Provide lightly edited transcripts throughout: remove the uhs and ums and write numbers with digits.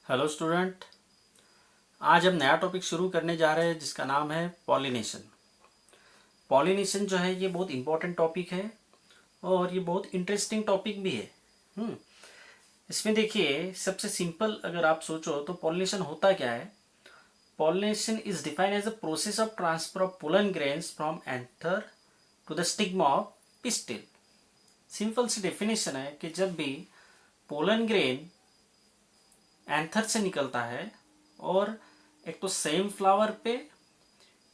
Hello student. आज हम नया टॉपिक शुरू करने जा रहे हैं जिसका नाम है पॉलिनेशन। पॉलिनेशन जो है ये बहुत इंपॉर्टेंट टॉपिक है और ये बहुत इंटरेस्टिंग टॉपिक भी है। इसमें देखिए, सबसे सिंपल अगर आप सोचो तो पॉलिनेशन होता क्या है। Pollination is defined as a process of transfer of pollen grains from anther to the stigma of pistil. Simple सी डेफिनेशन है कि जब भी पोलन ग्रेन एंथर से निकलता है और एक तो सेम फ्लावर पे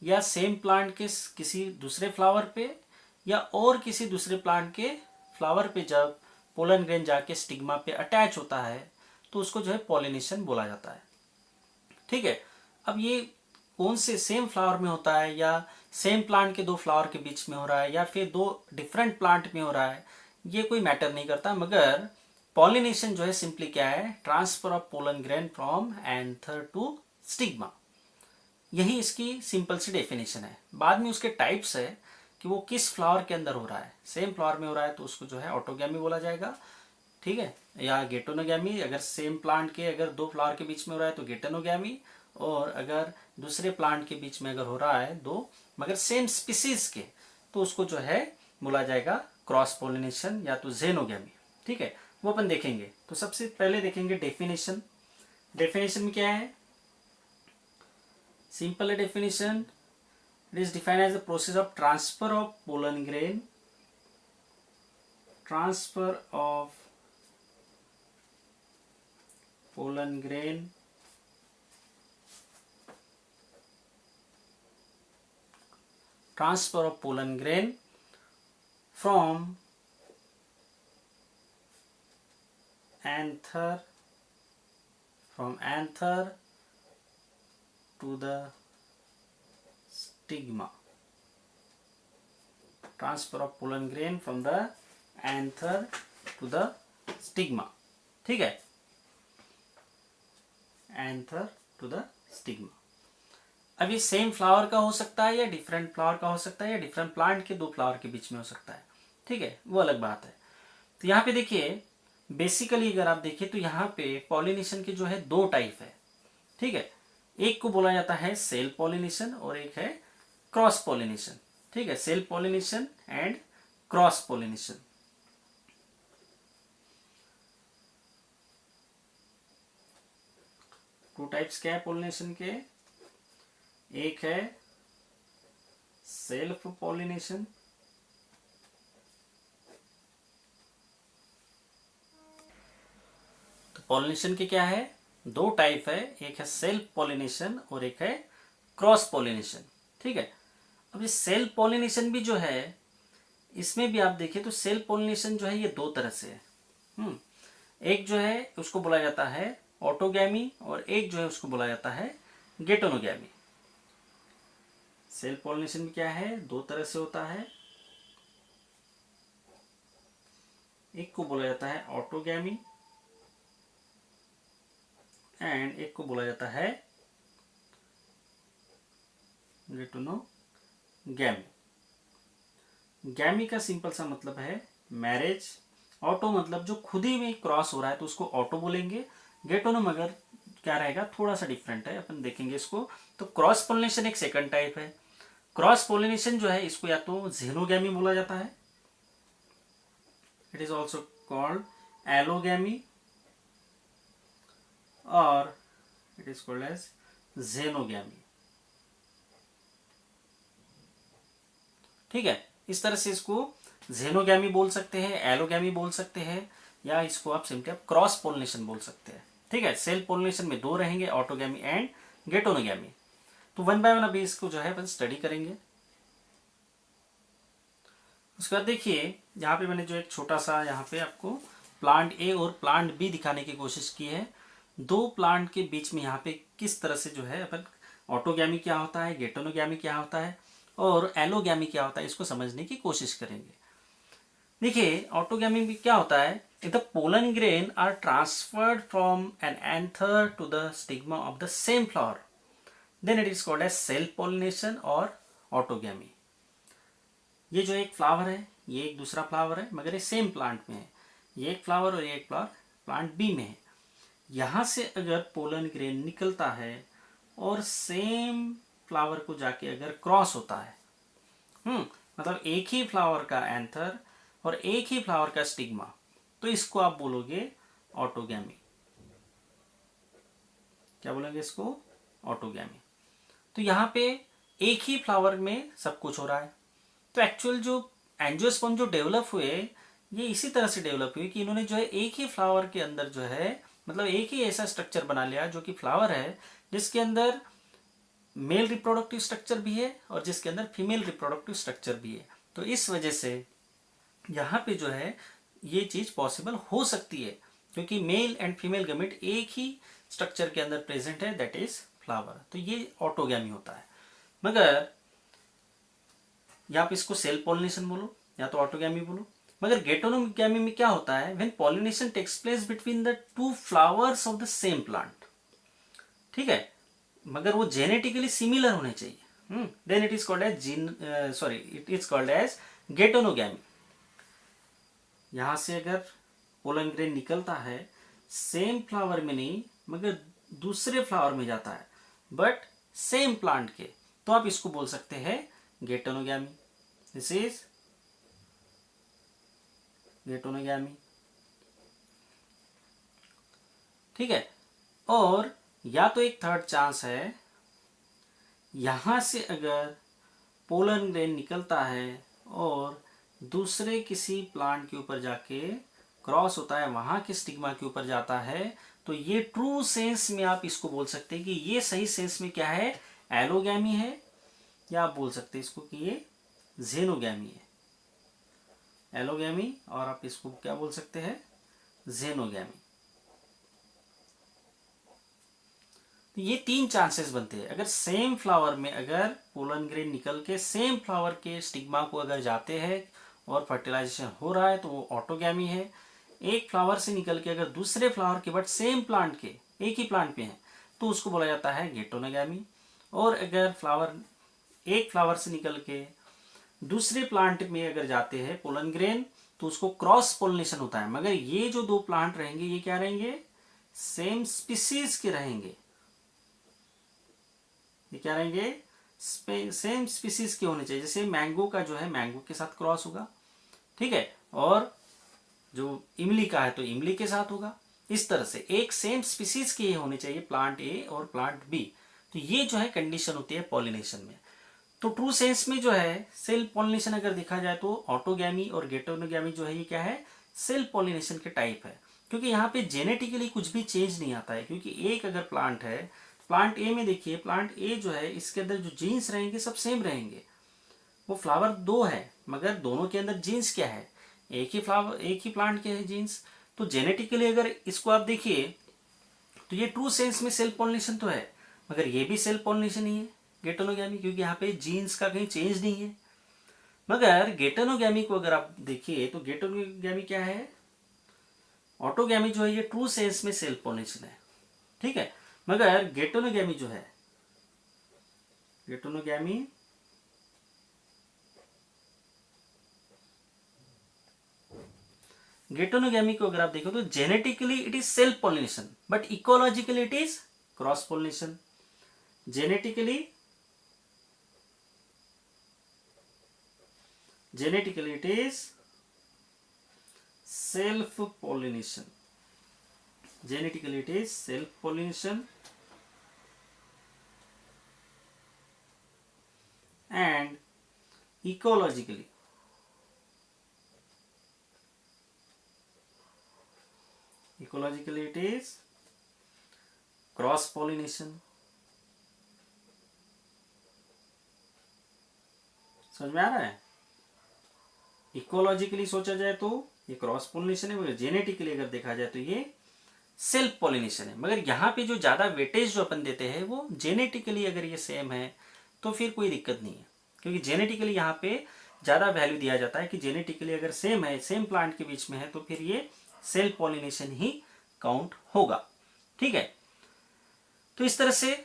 या सेम प्लांट के किसी दूसरे फ्लावर पे या और किसी दूसरे प्लांट के फ्लावर पे जब पोलन ग्रेन जाके स्टिग्मा पे अटैच होता है तो उसको जो है पॉलिनेशन बोला जाता है। ठीक है। अब ये कौन से सेम फ्लावर में होता है या सेम प्लांट के दो फ्लावर के बीच में हो रहा है या फिर दो डिफरेंट प्लांट में हो रहा है, ये कोई मैटर नहीं करता। मगर पॉलिनेशन जो है सिंपली क्या है, transfer of pollen grain from anther to stigma. यही इसकी सिंपल सी डेफिनेशन है। बाद में उसके टाइप्स है कि वो किस फ्लावर के अंदर हो रहा है। सेम फ्लावर में हो रहा है तो उसको जो है ऑटोगैमी बोला जाएगा, ठीक है, या गेटोनोगैमी। अगर सेम प्लांट के अगर दो फ्लावर के बीच में हो रहा है तो गेटोनोगैमी, और अगर दूसरे प्लांट के बीच में अगर हो रहा है दो मगर सेम स्पीसीज के तो उसको जो है बोला जाएगा क्रॉस पोलिनेशन या तो जेनोगैमी। ठीक है, वो अपन देखेंगे। तो सबसे पहले देखेंगे डेफिनेशन। डेफिनेशन में क्या है, simple definition, it is defined as the process of transfer of pollen grain, transfer of pollen grain transfer of pollen grain from anther to the stigma. Transfer of pollen grain from the anther to the stigma. ठीक है, anther to the stigma. अब ये same flower का हो सकता है या different flower का हो सकता है या डिफरेंट प्लांट के दो फ्लावर के बीच में हो सकता है। ठीक है, वो अलग बात है। तो यहाँ पे देखिए, बेसिकली अगर आप देखिए तो यहाँ पे पॉलिनेशन के जो है दो टाइप है। ठीक है, एक को बोला जाता है सेल्फ पॉलिनेशन और एक है क्रॉस पॉलिनेशन। ठीक है, self pollination and cross pollination. Two types क्या है पॉलिनेशन के, एक है सेल्फ पॉलिनेशन तो पॉलिनेशन के क्या है, दो टाइप है, एक है सेल्फ पॉलिनेशन और एक है क्रॉस पॉलिनेशन। ठीक है, अब ये सेल्फ पॉलिनेशन भी जो है इसमें भी आप देखिए तो सेल्फ पॉलिनेशन जो है ये दो तरह से है। एक जो है उसको बोला जाता है ऑटोगैमी और एक जो है उसको बोला जाता है गेटोनोगैमी। सेल्फ पॉलिनेशन में क्या है, दो तरह से होता है। एक को बोला जाता है ऑटोगैमी एंड एक को बोला जाता है गेटोनोगैमी। गैमी का सिंपल सा मतलब है मैरिज। ऑटो मतलब जो खुद ही में क्रॉस हो रहा है तो उसको ऑटो बोलेंगे। गेटोनो मगर क्या रहेगा, थोड़ा सा डिफरेंट है, अपन देखेंगे इसको। तो क्रॉस पोलिनेशन एक सेकंड टाइप है। क्रॉस पोलिनेशन जो है इसको या तो जेनोगैमी बोला जाता है, it is also called allogamy, और इट इज कॉल्ड एज जेनोगैमी। ठीक है, इस तरह से इसको जेनोगैमी बोल सकते हैं, एलोगैमी बोल सकते हैं, या इसको आप सिंपली क्रॉस पोलिनेशन बोल सकते हैं। ठीक है, सेल्फ पोलिनेशन में दो रहेंगे, ऑटोगैमी एंड गेटोनोगैमी। तो वन बाय वन अभी इसको जो है अपन स्टडी करेंगे। उसके बाद देखिए, यहाँ पे मैंने जो एक छोटा सा यहाँ पे आपको प्लांट ए और प्लांट बी दिखाने की कोशिश की है। दो प्लांट के बीच में यहाँ पे किस तरह से जो है अपन ऑटोगैमी क्या होता है, गेटोनोगैमी क्या होता है और एलोगैमी क्या होता है, इसको समझने की कोशिश करेंगे। देखिए, ऑटोगैमी में क्या होता है, the pollen grain are transferred from an anther to the stigma of the same flower, then it is called as self pollination और ऑटोगैमी। ये जो एक फ्लावर है ये एक दूसरा फ्लावर है मगर ये सेम प्लांट में है। ये एक फ्लावर और ये एक फ्लावर प्लांट बी में है। यहाँ से अगर पोलन ग्रेन निकलता है और सेम फ्लावर को जाके अगर क्रॉस होता है, मतलब एक ही फ्लावर का एंथर और एक ही फ्लावर का स्टिग्मा, तो इसको आप बोलोगे ऑटोगैमी। क्या बोलेंगे इसको? ऑटोगैमी। तो यहाँ पे एक ही फ्लावर में सब कुछ हो रहा है। तो एक्चुअल जो एंजियोस्पर्म जो डेवलप हुए, ये इसी तरह से डेवलप हुए कि इन्होंने जो है एक ही फ्लावर के अंदर जो है, मतलब एक ही ऐसा स्ट्रक्चर बना लिया जो कि फ्लावर है, जिसके अंदर मेल रिप्रोडक्टिव स्ट्रक्चर भी है और जिसके अंदर फीमेल रिप्रोडक्टिव स्ट्रक्चर भी है। तो इस वजह से यहाँ पे जो है ये चीज पॉसिबल हो सकती है, क्योंकि मेल एंड फीमेल गैमेट एक ही स्ट्रक्चर के अंदर प्रेजेंट है, दैट इज फ्लावर। तो ये ऑटोगैमी होता है। मगर या आप इसको सेल्फ पॉलिनेशन बोलो या तो ऑटोगैमी बोलो। मगर गेटोनोगैमी में क्या होता है? When pollination takes place between the two flowers of the same plant, ठीक है, मगर वो जेनेटिकली सिमिलर होने चाहिए, then it is called as it is called as geitonogamy. यहां से अगर पोलन ग्रेन निकलता है, सेम फ्लावर में नहीं मगर दूसरे फ्लावर में जाता है, बट सेम प्लांट के, तो आप इसको बोल सकते हैं गेटोनोगैमी। दिस इज गेटोनोगैमी, ठीक है। और या तो एक थर्ड चांस है, यहां से अगर पोलन ग्रेन निकलता है और दूसरे किसी प्लांट के ऊपर जाके क्रॉस होता है, वहां के स्टिग्मा के ऊपर जाता है, तो ये ट्रू सेंस में आप इसको बोल सकते हैं कि ये सही सेंस में क्या है? एलोगैमी है, या आप बोल सकते हैं इसको कि ये जेनोगैमी है। एलोगैमी, और आप इसको क्या बोल सकते हैं? जेनोगैमी। तो ये तीन चांसेस बनते हैं। अगर सेम फ्लावर में अगर पोलन ग्रेन निकल के सेम फ्लावर के स्टिग्मा को अगर जाते हैं और फर्टिलाइजेशन हो रहा है, तो वो ऑटोगैमी है। एक फ्लावर से निकल के अगर दूसरे फ्लावर के बट सेम प्लांट के, एक ही प्लांट पे हैं, तो उसको बोला जाता है गेटोनोगैमी। और अगर फ्लावर एक फ्लावर से निकल के दूसरे प्लांट में अगर जाते हैं पोलन ग्रेन, तो उसको क्रॉस पोलिनेशन होता है। मगर ये जो दो प्लांट रहेंगे, ये क्या रहेंगे? सेम स्पीसीज के रहेंगे। ये क्या रहेंगे? सेम स्पीसीज के होने चाहिए। जैसे मैंगो का जो है मैंगो के साथ क्रॉस होगा, ठीक है, और जो इमली का है तो इमली के साथ होगा। इस तरह से एक सेम स्पीसीज के होने चाहिए, प्लांट ए और प्लांट बी। तो ये जो है कंडीशन होती है पॉलिनेशन में। तो ट्रू सेंस में जो है सेल्फ पॉलिनेशन अगर देखा जाए तो ऑटोगैमी और गेटोनोगैमी जो है ये क्या है? सेल्फ पॉलिनेशन के टाइप है, क्योंकि यहाँ पे जेनेटिकली कुछ भी चेंज नहीं आता है। क्योंकि एक अगर प्लांट है, प्लांट ए में देखिए, प्लांट ए जो है इसके अंदर जो जीन्स रहेंगे सब सेम रहेंगे। वो फ्लावर दो है मगर दोनों के अंदर जीन्स क्या है? एक ही फ्लावर, एक ही प्लांट के है जीन्स। तो जेनेटिकली अगर इसको आप देखिए तो ये ट्रू सेंस में सेल्फ पॉलिनेशन तो है, मगर ये भी सेल्फ पॉलिनेशन ही है गेटोनोगैमी, क्योंकि यहाँ पे जीन्स का कहीं चेंज नहीं है। मगर गेटोनोगैमी को अगर आप देखिए तो गेटोनोगैमी क्या है? ऑटोगैमी जो है ये ट्रू सेंस में सेल्फ पॉलिनेशन है, ठीक है। मगर गेटोनोगैमी जो है, गेटोनोगैमी गेटोनोगैमी को अगर आप देखो तो genetically it is self pollination, but ecologically it is cross pollination. Genetically it is self pollination. Genetically it is self pollination, and ecologically it is cross pollination. समझ में आ रहा है? इकोलॉजिकली सोचा जाए तो ये क्रॉस पोलिनेशन है, मगर जेनेटिकली अगर देखा जाए तो ये सेल्फ पोलिनेशन है। मगर यहाँ पे जो ज्यादा वेटेज जो अपन देते हैं वो जेनेटिकली अगर ये सेम है तो फिर कोई दिक्कत नहीं है, क्योंकि जेनेटिकली यहाँ पे ज्यादा वैल्यू दिया जाता है कि जेनेटिकली अगर सेम है, सेम प्लांट के बीच में है, तो फिर ये सेल्फ पोलिनेशन ही काउंट होगा, ठीक है। तो इस तरह से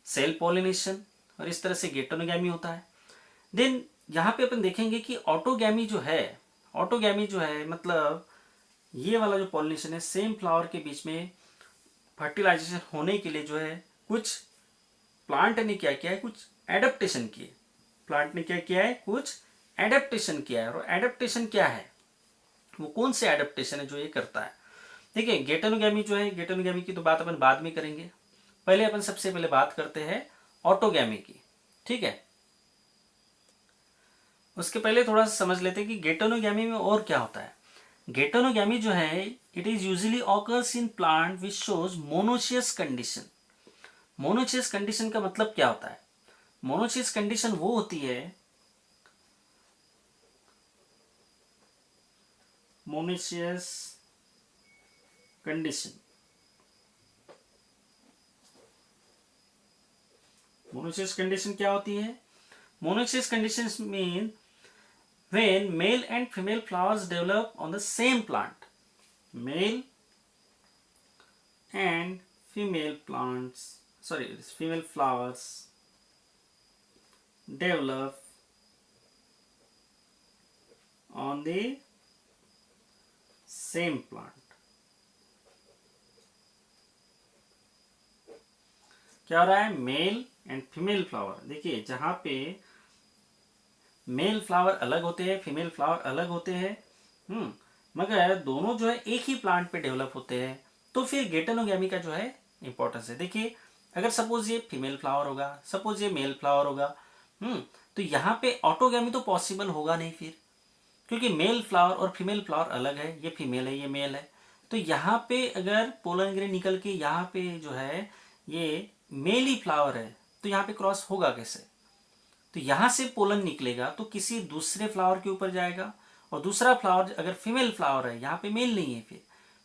सेल्फ पोलिनेशन और इस तरह से गेटोनोगैमी होता है। देन यहाँ पे अपन देखेंगे कि ऑटोगैमी जो है मतलब ये वाला जो पॉलिनेशन है, सेम फ्लावर के बीच में फर्टिलाइजेशन होने के लिए जो है कुछ प्लांट ने क्या किया है, कुछ एडेप्टेशन किए। प्लांट ने क्या किया है, कुछ एडेप्टेशन किया है। और एडेप्टेशन क्या है, वो कौन से एडेप्टेशन है जो ये करता है। देखिए गेटोनोगैमी जो है, गेटोनोगैमी की तो बात अपन बाद में करेंगे, पहले अपन सबसे पहले बात करते हैं ऑटोगैमी की। ठीक है, उसके पहले थोड़ा सा समझ लेते हैं कि गेटोनोगैमी में और क्या होता है। गेटोनोगैमी जो है it is usually occurs in plant which shows monoecious condition. Monoecious condition का मतलब क्या होता है, मोनोशियस कंडीशन वो होती है, मोनोशियस कंडीशन, मोनोशियस कंडीशन क्या होती है, monoecious condition mean when male and female flowers develop on the same plant. Male and female plants, sorry, female flowers develop on the same plant. क्या हो रहा है, मेल एंड फीमेल फ्लावर। देखिए जहां पे मेल फ्लावर अलग होते हैं, फीमेल फ्लावर अलग होते हैं, मगर दोनों जो है एक ही प्लांट पे डेवलप होते हैं, तो फिर गेटोनोगैमी का जो है इंपॉर्टेंस है। देखिए अगर सपोज ये फीमेल फ्लावर होगा, सपोज ये मेल फ्लावर होगा, तो यहाँ पे ऑटोगैमी तो पॉसिबल होगा नहीं फिर, क्योंकि मेल फ्लावर और फीमेल फ्लावर अलग है, ये फीमेल है ये मेल है। तो यहाँ पे अगर पोलन ग्रेन निकल के यहाँ पे जो है ये मेल ही फ्लावर है, तो यहाँ पे क्रॉस होगा कैसे। तो यहां से पोलन निकलेगा तो किसी दूसरे फ्लावर के ऊपर जाएगा, और दूसरा फ्लावर अगर फीमेल फ्लावर है, यहाँ पे मेल नहीं है फिर,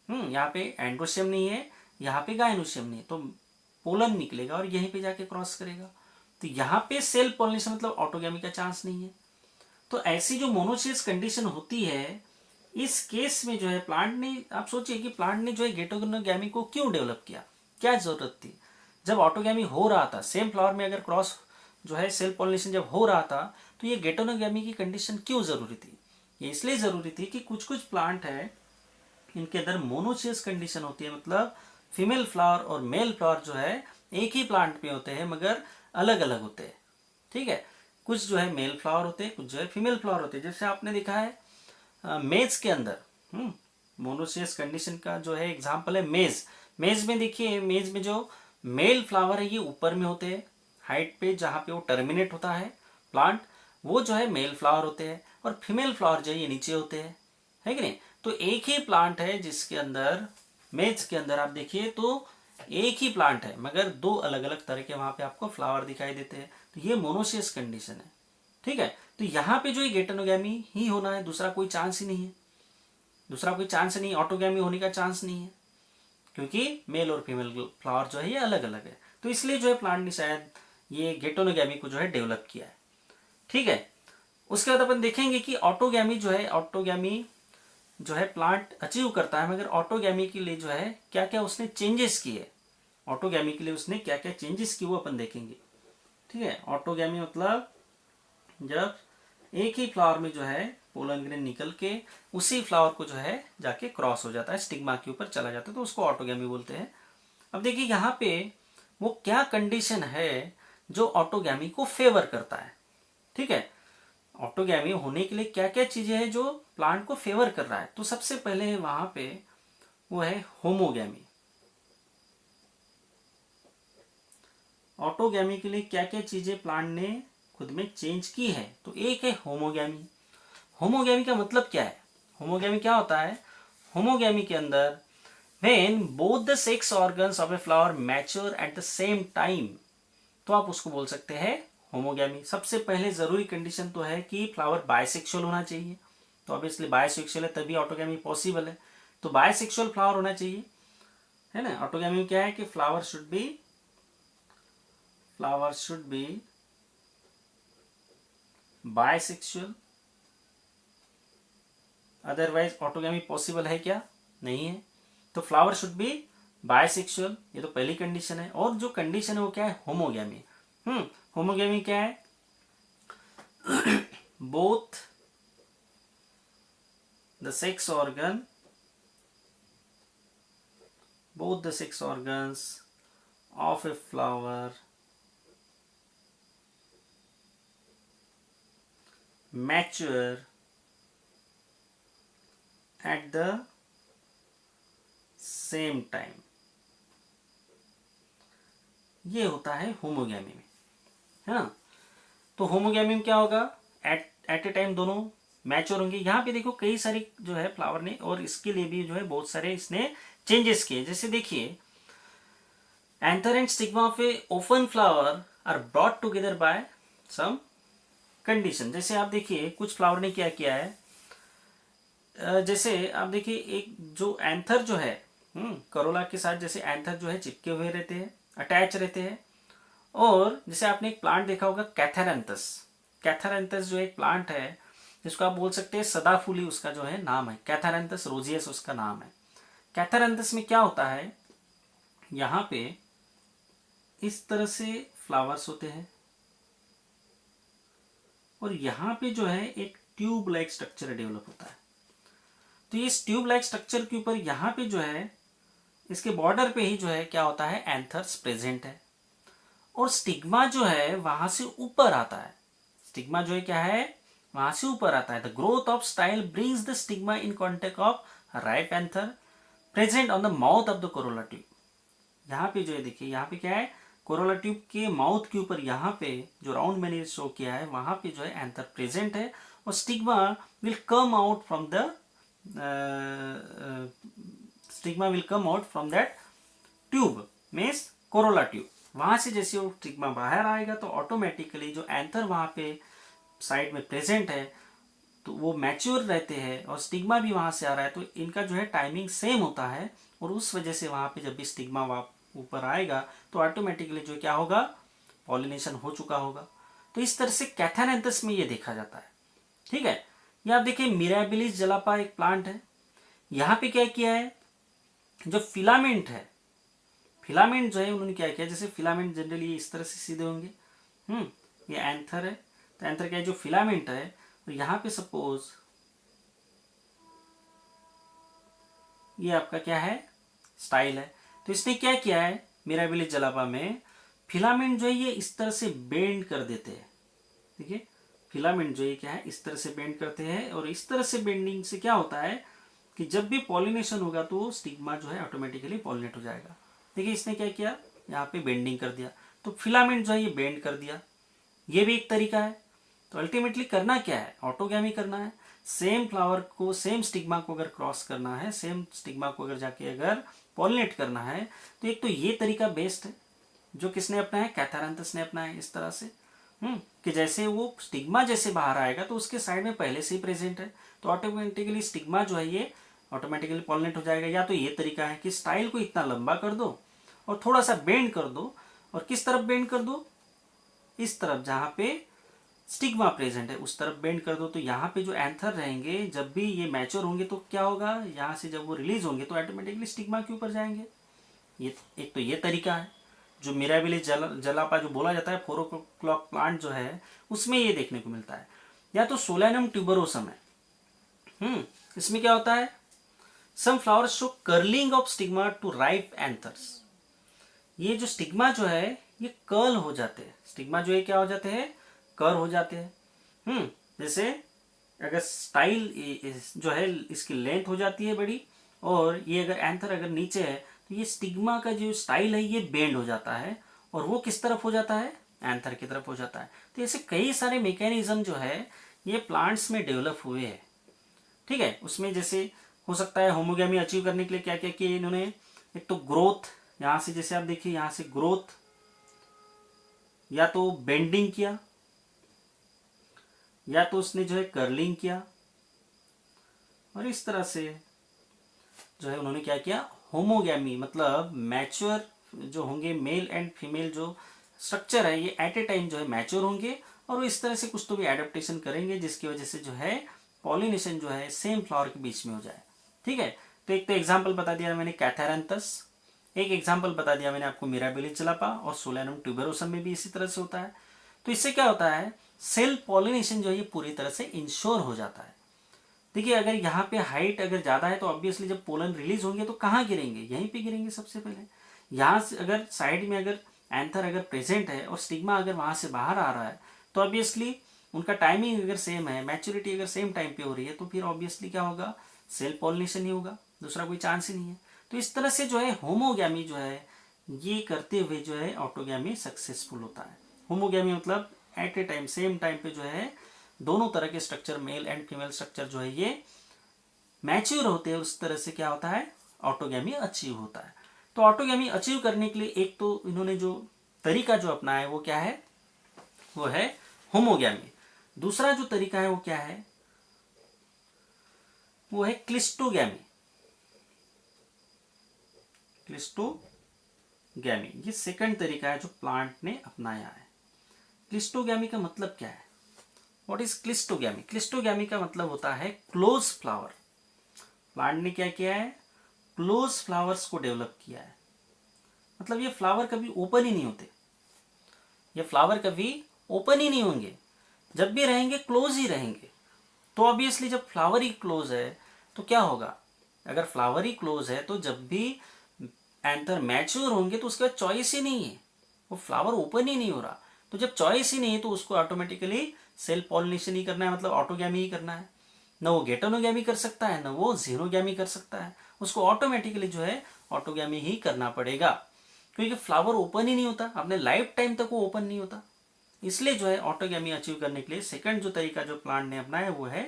यहाँ पे एंड्रोशियम नहीं है, यहाँ पे गायनोशियम नहीं है, तो पोलन निकलेगा और यहीं पे जाके क्रॉस करेगा। तो यहाँ पे सेल्फ पोलिनेशन मतलब ऑटोगैमी का चांस नहीं है। तो ऐसी जो मोनोशियस कंडीशन होती है, इस केस में जो है प्लांट ने, आप सोचिए कि प्लांट ने जो है गेटोगैमी को क्यों डेवलप किया, क्या जरूरत थी। जब ऑटोगैमी हो रहा था, सेम फ्लावर में अगर क्रॉस जो है सेल्फ पॉलिनेशन जब हो रहा था, तो ये गेटोनोगैमी की कंडीशन क्यों जरूरी थी। ये इसलिए जरूरी थी कि कुछ कुछ प्लांट है इनके अंदर मोनोशियस कंडीशन होती है, मतलब फीमेल फ्लावर और मेल फ्लावर जो है एक ही प्लांट पे होते हैं मगर अलग अलग होते हैं। ठीक है, कुछ जो है मेल फ्लावर होते हैं, कुछ जो है फीमेल फ्लावर होते हैं। जैसे आपने देखा है मेज के अंदर मोनोशियस कंडीशन का जो है एग्जाम्पल है मेज। मेज में देखिए, मेज में जो मेल फ्लावर है ये ऊपर में होते हैं हाइट पे, जहाँ पे वो टर्मिनेट होता है प्लांट, वो जो है मेल फ्लावर होते हैं, और फीमेल फ्लावर जो है ये नीचे होते हैं, है कि नहीं। तो एक ही प्लांट है जिसके अंदर, मेज के अंदर आप देखिए तो एक ही प्लांट है मगर दो अलग अलग तरह के वहां पे आपको फ्लावर दिखाई देते हैं, तो ये मोनोशियस कंडीशन है। ठीक है, तो यहाँ पे जो ये गेटोनोगैमी ही होना है, दूसरा कोई चांस ही नहीं है, दूसरा कोई चांस नहीं, ऑटोगैमी होने का चांस नहीं है, क्योंकि मेल और फीमेल फ्लावर जो है ये अलग अलग है। तो इसलिए जो है प्लांट ने शायद ये गेटोनोगैमी को जो है डेवलप किया है। ठीक है, उसके बाद अपन देखेंगे कि ऑटोगैमी जो है, ऑटोगैमी जो है प्लांट अचीव करता है, मगर ऑटोगैमी के लिए जो है क्या क्या उसने चेंजेस किए, ऑटोगैमी के लिए उसने क्या क्या चेंजेस किए वो अपन देखेंगे। ठीक है, ऑटोगैमी मतलब जब एक ही फ्लावर में जो है पोलन ग्रेन निकल के उसी फ्लावर को जो है जाके क्रॉस हो जाता है, स्टिग्मा के ऊपर चला जाता है, तो उसको ऑटोगैमी बोलते हैं। अब देखिए यहाँ पे वो क्या कंडीशन है जो ऑटोगैमी को फेवर करता है। ठीक है, ऑटोगैमी होने के लिए क्या क्या चीजें हैं जो प्लांट को फेवर कर रहा है, तो सबसे पहले वहां पे वो है होमोगैमी। ऑटोगैमी के लिए क्या क्या चीजें प्लांट ने खुद में चेंज की है, तो एक है होमोगैमी। होमोगैमी का मतलब क्या है, होमोगैमी क्या होता है, होमोगैमी के अंदर when both the sex organs of a flower mature at the same time, तो आप उसको बोल सकते हैं होमोगैमी। सबसे पहले जरूरी कंडीशन तो है कि फ्लावर बायसेक्सुअल होना चाहिए, तो ऑब्वियसली बायसेक्सुअल है तभी ऑटोगैमी पॉसिबल है, तो बायसेक्सुअल फ्लावर होना चाहिए, है ना। ऑटोगैमी में क्या है कि flower should be bisexual, otherwise autogamy possible है क्या, नहीं है। तो फ्लावर शुड बी बायसेक्सुअल, ये तो पहली कंडीशन है। और जो कंडीशन है वो क्या है, होमोगैमी। होमोगैमी क्या है, both the sex organ both the sex organs of a flower mature at the same time, ये होता है होमोगैमी में, है ना। तो होमोगैमी में क्या होगा, एट ए टाइम दोनों मैच्योर होंगे। यहाँ पे देखो कई सारे जो है फ्लावर ने, और इसके लिए भी जो है बहुत सारे इसने चेंजेस किए। जैसे देखिए, anther and stigma of a open flower are brought together by some condition. जैसे आप देखिए कुछ फ्लावर ने क्या किया है, जैसे आप देखिए एक जो एंथर जो है करोला के साथ, जैसे एंथर जो है चिपके हुए रहते हैं, अटैच रहते हैं। और जैसे आपने एक प्लांट देखा होगा कैथेरेंथस, कैथेरेंथस जो एक प्लांट है जिसको आप बोल सकते हैं सदाफूली, उसका जो है नाम है कैथेरेंथस रोजियस, उसका नाम है। कैथेरेंथस में क्या होता है, यहाँ पे इस तरह से फ्लावर्स होते हैं, और यहाँ पे जो है एक ट्यूब लाइक स्ट्रक्चर डेवलप होता है। तो इस ट्यूब लाइक स्ट्रक्चर के ऊपर यहाँ पे जो है इसके बॉर्डर पे ही जो है क्या होता है, एंथर्स प्रेजेंट है। और स्टिग्मा जो है वहां से ऊपर आता है, स्टिग्मा जो है क्या है, वहां से ऊपर आता है। The growth of style brings the stigma in contact of ripe anther present on the mouth of the Corolla tube. यहाँ पे जो है देखिए, यहाँ पे क्या है, कोरोला ट्यूब के माउथ के ऊपर यहाँ पे जो राउंड मैंने शो किया है, वहां पे जो है एंथर प्रेजेंट है, और stigma will come out from the stigma will come out from that tube, means Corolla tube. वहां से जैसे वो स्टिग्मा बाहर आएगा तो ऑटोमेटिकली जो एंथर वहां पे साइड में प्रेजेंट है तो वो मैच्योर रहते हैं, और स्टिग्मा भी वहां से आ रहा है, तो इनका जो है टाइमिंग सेम होता है। और उस वजह से वहां पे जब भी स्टिग्मा ऊपर आएगा तो ऑटोमेटिकली जो क्या होगा, पॉलिनेशन हो चुका होगा। तो इस तरह से कैथेरेंथस में ये देखा जाता है। ठीक है, ये आप देखिए मिराबिलिस जलापा एक प्लांट है। यहाँ पे क्या किया है, जो फिलामेंट है, फिलामेंट जो है उन्होंने क्या किया, जैसे फिलामेंट जनरली इस तरह से सीधे होंगे, ये एंथर है, तो एंथर क्या है, जो फिलामेंट है, तो यहाँ पे सपोज ये आपका क्या है, स्टाइल है। तो इसने क्या किया है, मिराबिलिस जलापा में फिलामेंट जो है ये इस तरह से बेंड कर देते हैं। देखिए फिलामेंट जो है क्या है, इस तरह से बेंड करते हैं, और इस तरह से बेंडिंग से क्या होता है कि जब भी पॉलिनेशन होगा तो स्टिग्मा जो है ऑटोमेटिकली पॉलिनेट हो जाएगा। देखिए इसने क्या किया, यहाँ पे बेंडिंग कर दिया, तो फिलामेंट जो है ये बेंड कर दिया, ये भी एक तरीका है। तो अल्टीमेटली करना क्या है, ऑटोगैमी करना है। सेम फ्लावर को, सेम स्टिग्मा को अगर क्रॉस करना है, सेम स्टिग्मा को अगर जाके अगर पॉलिनेट करना है, तो एक तो ये तरीका बेस्ट है जो किसने अपनाया है, कैथेरेंथस ने अपनाया है। इस तरह से कि जैसे वो स्टिग्मा जैसे बाहर आएगा तो उसके साइड में पहले से ही प्रेजेंट है, तो ऑटोमेटिकली स्टिग्मा जो है ये ऑटोमेटिकली पॉलिनेट हो जाएगा। या तो ये तरीका है कि स्टाइल को इतना लंबा कर दो और थोड़ा सा बेंड कर दो, और किस तरफ बेंड कर दो, इस तरफ जहां पे स्टिग्मा प्रेजेंट है उस तरफ बेंड कर दो। तो यहाँ पे जो एंथर रहेंगे जब भी ये मैच्योर होंगे तो क्या होगा, यहाँ से जब वो रिलीज होंगे तो ऑटोमेटिकली स्टिग्मा के ऊपर जाएंगे। ये एक तो ये तरीका है। जो मिराबिलिस जलापा जो बोला जाता है 4 o'clock प्लांट जो है उसमें ये देखने को मिलता है। या तो सोलैनम ट्यूबरोसम है, इसमें क्या होता है, some flowers show curling of stigma to ripe anthers. ये जो स्टिग्मा जो है ये कर्ल हो जाते हैं, स्टिग्मा जो है क्या हो जाते हैं, कर्ल हो जाते हैं। जैसे अगर स्टाइल जो है इसकी लेंथ हो जाती है बड़ी, और ये अगर एंथर अगर नीचे है तो ये स्टिग्मा का जो स्टाइल है ये बेंड हो जाता है, और वो किस तरफ हो जाता है, एंथर की तरफ हो जाता है। तो ऐसे कई सारे मैकेनिज्म जो है ये प्लांट्स में डेवलप हुए हैं। ठीक है, उसमें जैसे हो सकता है होमोगैमी अचीव करने के लिए क्या क्या किया इन्होंने, एक तो ग्रोथ, यहां से जैसे आप देखिए यहां से ग्रोथ, या तो बेंडिंग किया, या तो उसने जो है कर्लिंग किया, और इस तरह से जो है उन्होंने क्या किया, होमोगैमी मतलब मैच्योर जो होंगे मेल एंड फीमेल जो स्ट्रक्चर है ये एट ए टाइम जो है मैच्योर होंगे, और वो इस तरह से कुछ तो भी एडेप्टेशन करेंगे जिसकी वजह से जो है पॉलिनेशन जो है सेम फ्लावर के बीच में हो जाए। ठीक है, तो एक तो एग्जाम्पल बता दिया मैंने कैथेरेंथस, एक एग्जाम्पल बता दिया मैंने आपको मिराबिलिस जलापा, और सोलैनम ट्यूबरोसम में भी इसी तरह से होता है। तो इससे क्या होता है, सेल पॉलिनेशन जो है ये पूरी तरह से इंश्योर हो जाता है। देखिए अगर यहाँ पे हाइट अगर ज़्यादा है तो ऑब्वियसली जब पोलन रिलीज होंगे तो कहाँ गिरेंगे, यहीं पे गिरेंगे सबसे पहले। यहाँ से अगर साइड में अगर एंथर अगर प्रेजेंट है और स्टिग्मा अगर वहाँ से बाहर आ रहा है तो ऑब्वियसली उनका टाइमिंग अगर सेम है, मैच्योरिटी अगर सेम टाइम पे हो रही है तो फिर ऑब्वियसली क्या होगा, सेल्फ पॉलिनेशन ही होगा, दूसरा कोई चांस ही नहीं है। तो इस तरह से जो है होमोगैमी जो है ये करते हुए जो है ऑटोगैमी सक्सेसफुल होता है। होमोगैमी मतलब at a time same time पे जो है दोनों तरह के structure, male and female structure जो है ये मैच्योर होते हैं, उस तरह से क्या होता है, ऑटोगैमी अचीव होता है। तो ऑटोगैमी अचीव करने के लिए एक तो इन्होंने जो तरीका जो अपनाया है वो क्या है, वो है होमोगैमी। दूसरा जो तरीका है वो क्या है, वो है क्लिस्टोगैमी। क्लिस्टोगैमी ये सेकंड तरीका है जो प्लांट ने अपनाया है। क्लिस्टोगैमी का मतलब क्या है, व्हाट इज क्लिस्टोगैमी? क्लिस्टोगैमी का मतलब होता है क्लोज फ्लावर। प्लांट ने क्या किया है, क्लोज फ्लावर्स को डेवलप किया है। मतलब ये फ्लावर कभी ओपन ही नहीं होते, ये फ्लावर कभी ओपन ही नहीं होंगे, जब भी रहेंगे क्लोज ही रहेंगे। तो ऑब्वियसली जब फ्लावर ही क्लोज है तो क्या होगा, अगर फ्लावर ही क्लोज है तो जब भी एंथर मैच्योर होंगे तो उसके बाद चॉइस ही नहीं है, वो फ्लावर ओपन ही नहीं हो रहा। तो जब चॉइस ही नहीं है तो उसको ऑटोमेटिकली सेल्फ पॉलिनेशन ही करना है, मतलब ऑटोगैमी ही करना है। न वो गेटोनोगैमी कर सकता है, न वो जीनोगैमी कर सकता है, उसको ऑटोमेटिकली जो है ऑटोगैमी ही करना पड़ेगा, क्योंकि फ्लावर ओपन ही नहीं होता, अपने लाइफ टाइम तक वो ओपन नहीं होता। इसलिए जो है ऑटोगैमी अचीव करने के लिए सेकंड जो तरीका जो प्लांट ने अपनाया वो है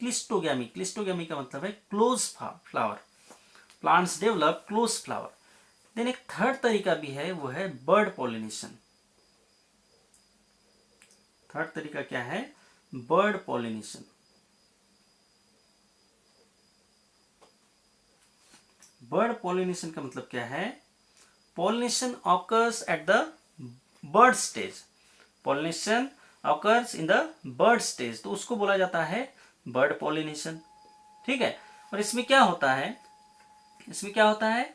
क्लिस्टोगैमी। क्लिस्टोगैमी का मतलब है close flower, plants develop close flower. Then एक थर्ड तरीका भी है वो है बर्ड पॉलिनेशन। थर्ड तरीका क्या है, बर्ड पॉलिनेशन। बर्ड पॉलिनेशन का मतलब क्या है, pollination occurs at the bud stage. Pollination occurs in the bud stage, तो उसको बोला जाता है बर्ड पॉलिनेशन। ठीक है, और इसमें क्या होता है, इसमें क्या होता है,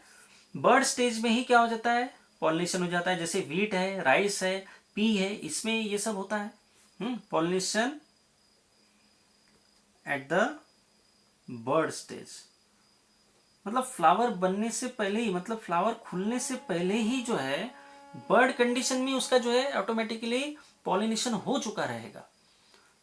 बर्ड स्टेज में ही क्या हो जाता है, पॉलिनेशन हो जाता है। जैसे व्हीट है, राइस है, पी है, इसमें ये सब होता है pollination at the bud stage. मतलब फ्लावर बनने से पहले ही, मतलब फ्लावर खुलने से पहले ही जो है बर्ड कंडीशन में उसका जो है ऑटोमेटिकली पॉलिनेशन हो चुका रहेगा।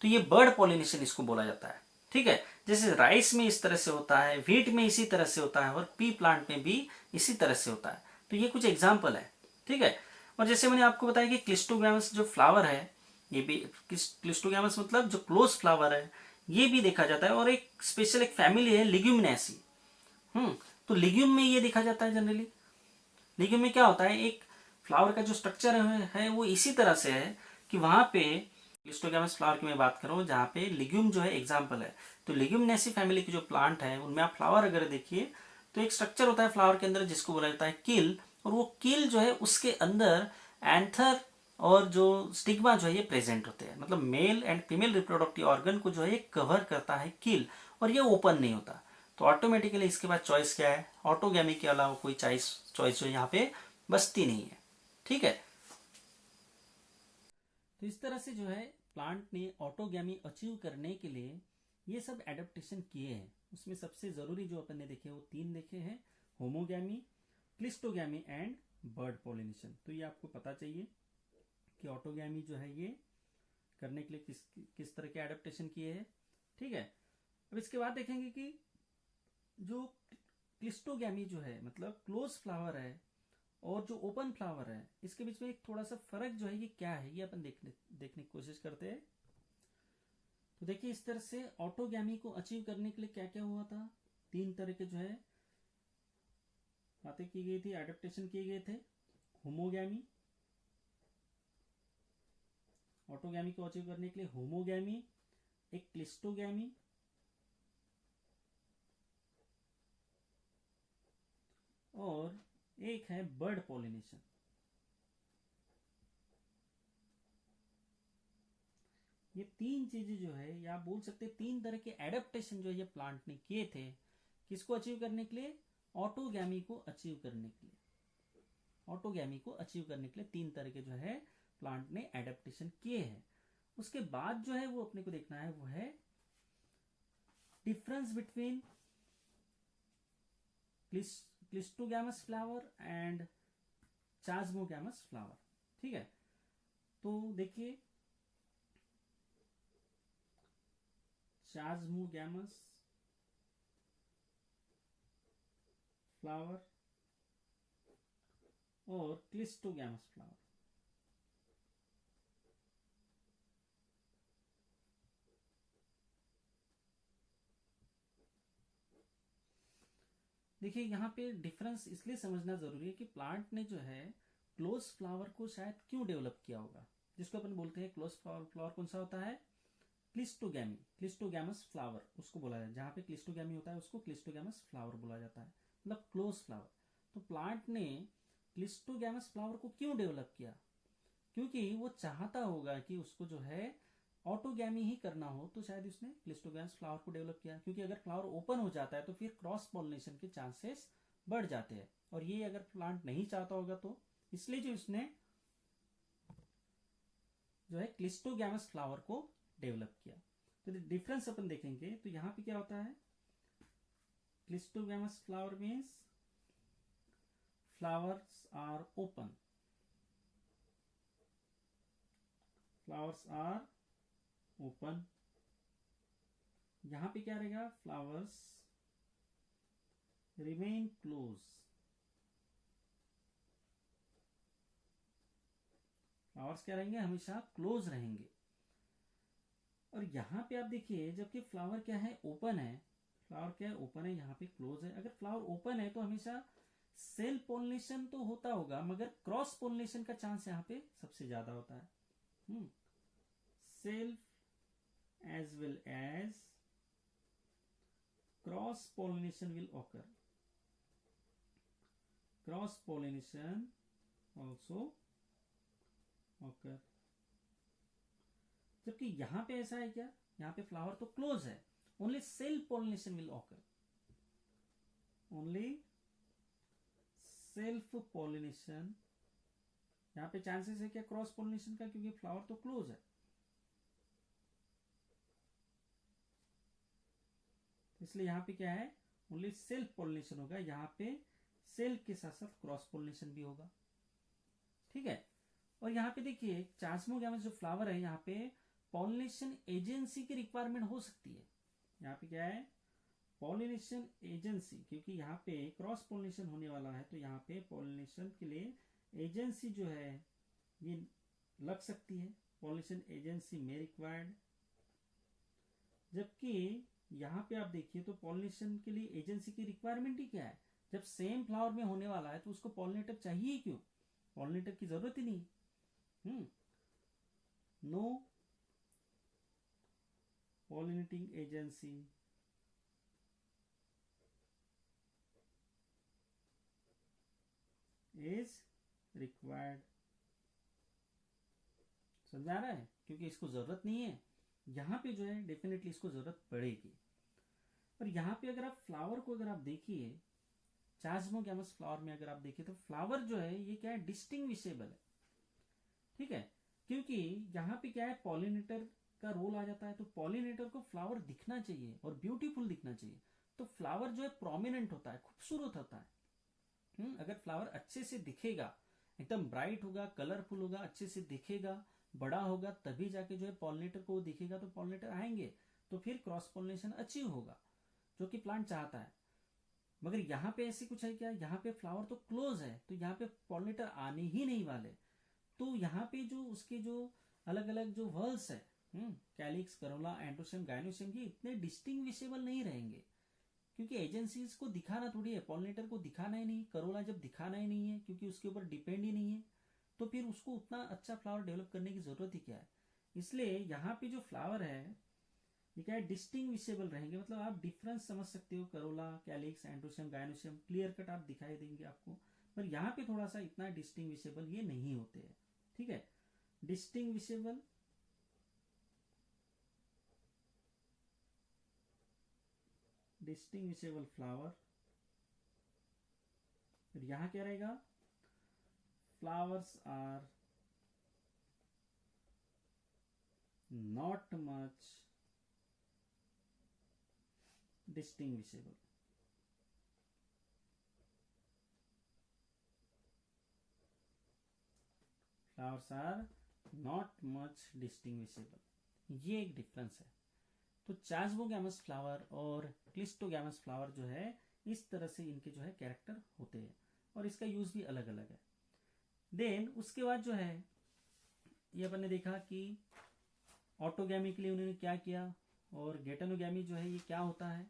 तो ये बर्ड पॉलिनेशन इसको बोला जाता है। ठीक है, जैसे राइस में इस तरह से होता है, व्हीट में इसी तरह से होता है, और पी प्लांट में भी इसी तरह से होता है। तो ये कुछ एग्जाम्पल है। ठीक है, और जैसे मैंने आपको बताया कि क्लिस्टोगैमस जो फ्लावर है, ये भी क्लिस्टोगैमस मतलब जो क्लोज फ्लावर है, ये भी देखा जाता है। और एक स्पेशल एक फैमिली है लिग्यूमिनेसी। तो लिग्यूम में ये देखा जाता है जनरली। लिग्यूम में क्या होता है, एक फ्लावर का जो स्ट्रक्चर है वो इसी तरह से है कि वहां पे क्लिस्टोगैमस फ्लावर की मैं बात करूं जहाँ पे लिग्यूम जो है एग्जाम्पल है। तो लिग्यूमिनेसी फैमिली के जो प्लांट है उनमें आप फ्लावर अगर देखिए तो एक स्ट्रक्चर होता है फ्लावर के अंदर जिसको बोला जाता है किल, और वो किल जो है उसके अंदर एंथर और जो स्टिग्मा जो है ये प्रेजेंट होते हैं। मतलब mail and female reproductive organ को जो है कवर करता है किल, और ये ओपन नहीं होता। तो ऑटोमेटिकली इसके बाद चॉइस क्या है, ऑटोगैमी के अलावा कोई चॉइस जो यहाँ पे बचती नहीं है। ठीक है, तो इस तरह से जो है प्लांट ने ऑटोगैमी अचीव करने के लिए ये सब एडेप्टेशन किए हैं। उसमें सबसे जरूरी जो अपन ने देखे वो तीन देखे हैं, homogamy, cleistogamy and bird pollination. तो ये आपको पता चाहिए कि ऑटोगैमी जो है ये करने के लिए किस किस तरह के एडेप्टेशन किए हैं। ठीक है, अब इसके बाद देखेंगे कि जो क्लिस्टोगैमी जो है मतलब क्लोज फ्लावर है और जो ओपन फ्लावर है, इसके बीच में एक थोड़ा सा फर्क जो है ये क्या है, ये अपन देखने की कोशिश करते हैं। तो देखिए इस तरह से ऑटोगैमी को अचीव करने के लिए क्या क्या हुआ था, तीन तरह के जो है बातें की गई थी, एडेप्टेशन किए गए थे। होमोगैमी, ऑटोगैमी को अचीव करने के लिए होमोगैमी, एक क्लिस्टोगैमी, और एक है बर्ड पॉलिनेशन। ये तीन चीजें जो है, या आप बोल सकते हैं तीन तरह के एडेप्टेशन जो ये प्लांट ने किए थे, किसको अचीव करने के लिए, ऑटोगैमी को अचीव करने के लिए। ऑटोगैमी को अचीव करने के लिए तीन तरह के जो है प्लांट ने एडेप्टेशन किए हैं। उसके बाद जो है वो अपने को देखना है वो है difference between cleistogamous flower and chasmogamous flower. ठीक है, तो देखिए चास्मोगैमस फ्लावर और क्लिस्टोगैमस फ्लावर। देखिए यहां पे डिफरेंस इसलिए समझना जरूरी है कि प्लांट ने जो है क्लोज फ्लावर को शायद क्यों डेवलप किया होगा, जिसको अपन बोलते हैं क्लोज फ्लावर। फ्लावर कौन सा होता है? क्लिस्टोगैमी, क्लिस्टोगैमस फ्लावर उसको बोला जाता है। जहां पे क्लिस्टोगैमी होता है उसको क्लिस्टोगैमस फ्लावर बोला जाता है, मतलब क्लोज फ्लावर। तो प्लांट ने क्लिस्टोगैमस फ्लावर को क्यों डेवलप किया? क्योंकि वो चाहता होगा कि उसको जो है ऑटोगैमी ही करना हो, तो शायद उसने क्लिस्टोगैमस फ्लावर को डेवलप किया। क्योंकि अगर फ्लावर ओपन हो जाता है तो फिर क्रॉस पॉलिनेशन के चांसेस बढ़ जाते हैं, और ये अगर प्लांट नहीं चाहता होगा तो इसलिए जो उसने जो है क्लिस्टोगैमस फ्लावर को डेवलप किया। तो डिफरेंस अपन देखेंगे तो यहां पे क्या होता है, cleistogamous flower means flowers are open, flowers are open. यहां पे क्या रहेगा, फ्लावर्स रिमेन क्लोज, फ्लावर्स क्या रहेंगे, हमेशा क्लोज रहेंगे। और यहां पे आप देखिए जबकि फ्लावर क्या है, ओपन है, फ्लावर क्या है, ओपन है, यहाँ पे क्लोज है। अगर फ्लावर ओपन है तो हमेशा सेल्फ पोलिनेशन तो होता होगा, मगर क्रॉस पोलिनेशन का चांस यहाँ पे सबसे ज्यादा होता है। Self as well as cross pollination will occur, cross pollination also occur. जबकि यहां पे ऐसा है क्या, यहां पे फ्लावर तो क्लोज है, only self pollination will occur, only self pollination. यहां पे चांसेस है क्या क्रॉस पोलिनेशन का, क्योंकि फ्लावर तो क्लोज है। इसलिए यहां पे क्या है, ओनली सेल्फ पोलिनेशन होगा। यहां पे सेल्फ के साथ साथ क्रॉस पोलिनेशन भी होगा। ठीक है, और यहां पे देखिए चास्मोगैमस जो फ्लावर है, यहां पे पॉलिनेशन एजेंसी की रिक्वायरमेंट हो सकती है। यहां पे क्या है, पॉलिनेशन एजेंसी, क्योंकि यहाँ पे क्रॉस पॉलिनेशन होने वाला है, तो यहाँ पे पॉलिनेशन के लिए एजेंसी जो है ये लग सकती है, पॉलिनेशन एजेंसी में रिक्वायर्ड। जबकि यहाँ पे आप देखिए तो पॉलिनेशन के लिए एजेंसी की रिक्वायरमेंट ही क्या है, जब सेम फ्लावर में होने वाला है तो उसको पॉलिनेटर चाहिए क्यों, पॉलिनेटर की जरूरत ही नहीं। No pollinating agency is required. समझ आ रहा है, क्योंकि इसको जरूरत नहीं है, यहां पे जो है डेफिनेटली इसको जरूरत पड़ेगी। और यहां पे अगर आप फ्लावर को अगर आप देखिए, चास्मोगैमस फ्लावर में अगर आप देखिए तो फ्लावर जो है ये क्या है, डिस्टिंग्विशेबल है। ठीक है, क्योंकि यहां पे क्या है, पॉलिनेटर का रोल आ जाता है, तो पॉलिनेटर को फ्लावर दिखना चाहिए और ब्यूटीफुल दिखना चाहिए। तो फ्लावर जो है प्रोमिनेंट होता है, खूबसूरत होता है। अगर फ्लावर अच्छे से दिखेगा, एकदम ब्राइट होगा, कलरफुल होगा, अच्छे से दिखेगा, बड़ा होगा, तभी जाके जो है पॉलिनेटर को दिखेगा, तो पॉलिनेटर आएंगे, तो फिर क्रॉस पॉलिनेशन अचीव होगा, जो कि प्लांट चाहता है। मगर यहाँ पे ऐसी कुछ है क्या, यहाँ पे फ्लावर तो क्लोज है, तो यहाँ पे पॉलिनेटर आने ही नहीं वाले। तो यहाँ पे जो उसके जो अलग अलग जो वर्ल्स है, कैलिक्स, करोला, एंड्रोसियम, गाइनोसियम, ये इतने डिस्टिंग्विशेबल नहीं रहेंगे, क्योंकि एजेंसीज को दिखाना थोड़ी है, पॉलिनेटर को दिखाना ही नहीं, करोला जब दिखाना ही नहीं है, क्योंकि उसके ऊपर डिपेंड ही नहीं है, तो फिर उसको उतना अच्छा फ्लावर डेवलप करने की जरूरत ही क्या है। इसलिए यहाँ पे जो फ्लावर है ये क्या है, डिस्टिंग्विशेबल रहेंगे, मतलब आप डिफरेंस समझ सकते हो, Corolla, calyx, androecium, gynoecium clear cut आप दिखाई देंगे आपको, पर यहाँ पे थोड़ा सा इतना डिस्टिंग्विशेबल ये नहीं होते हैं। ठीक है, डिस्टिंग्विशेबल डिस्टिंग्विशेबल फ्लावर। फिर यहां क्या रहेगा, flowers are not much distinguishable. Flowers are not much distinguishable. ये एक डिफरेंस है. तो चासबोगैमस फ्लावर और क्लिस्टोगैमस फ्लावर जो है इस तरह से इनके जो है कैरेक्टर होते हैं और इसका यूज भी अलग अलग है. देन उसके बाद जो है ये अपन ने देखा कि ऑटोगैमी के लिए उन्होंने क्या किया और गेटोनोगैमी जो है ये क्या होता है.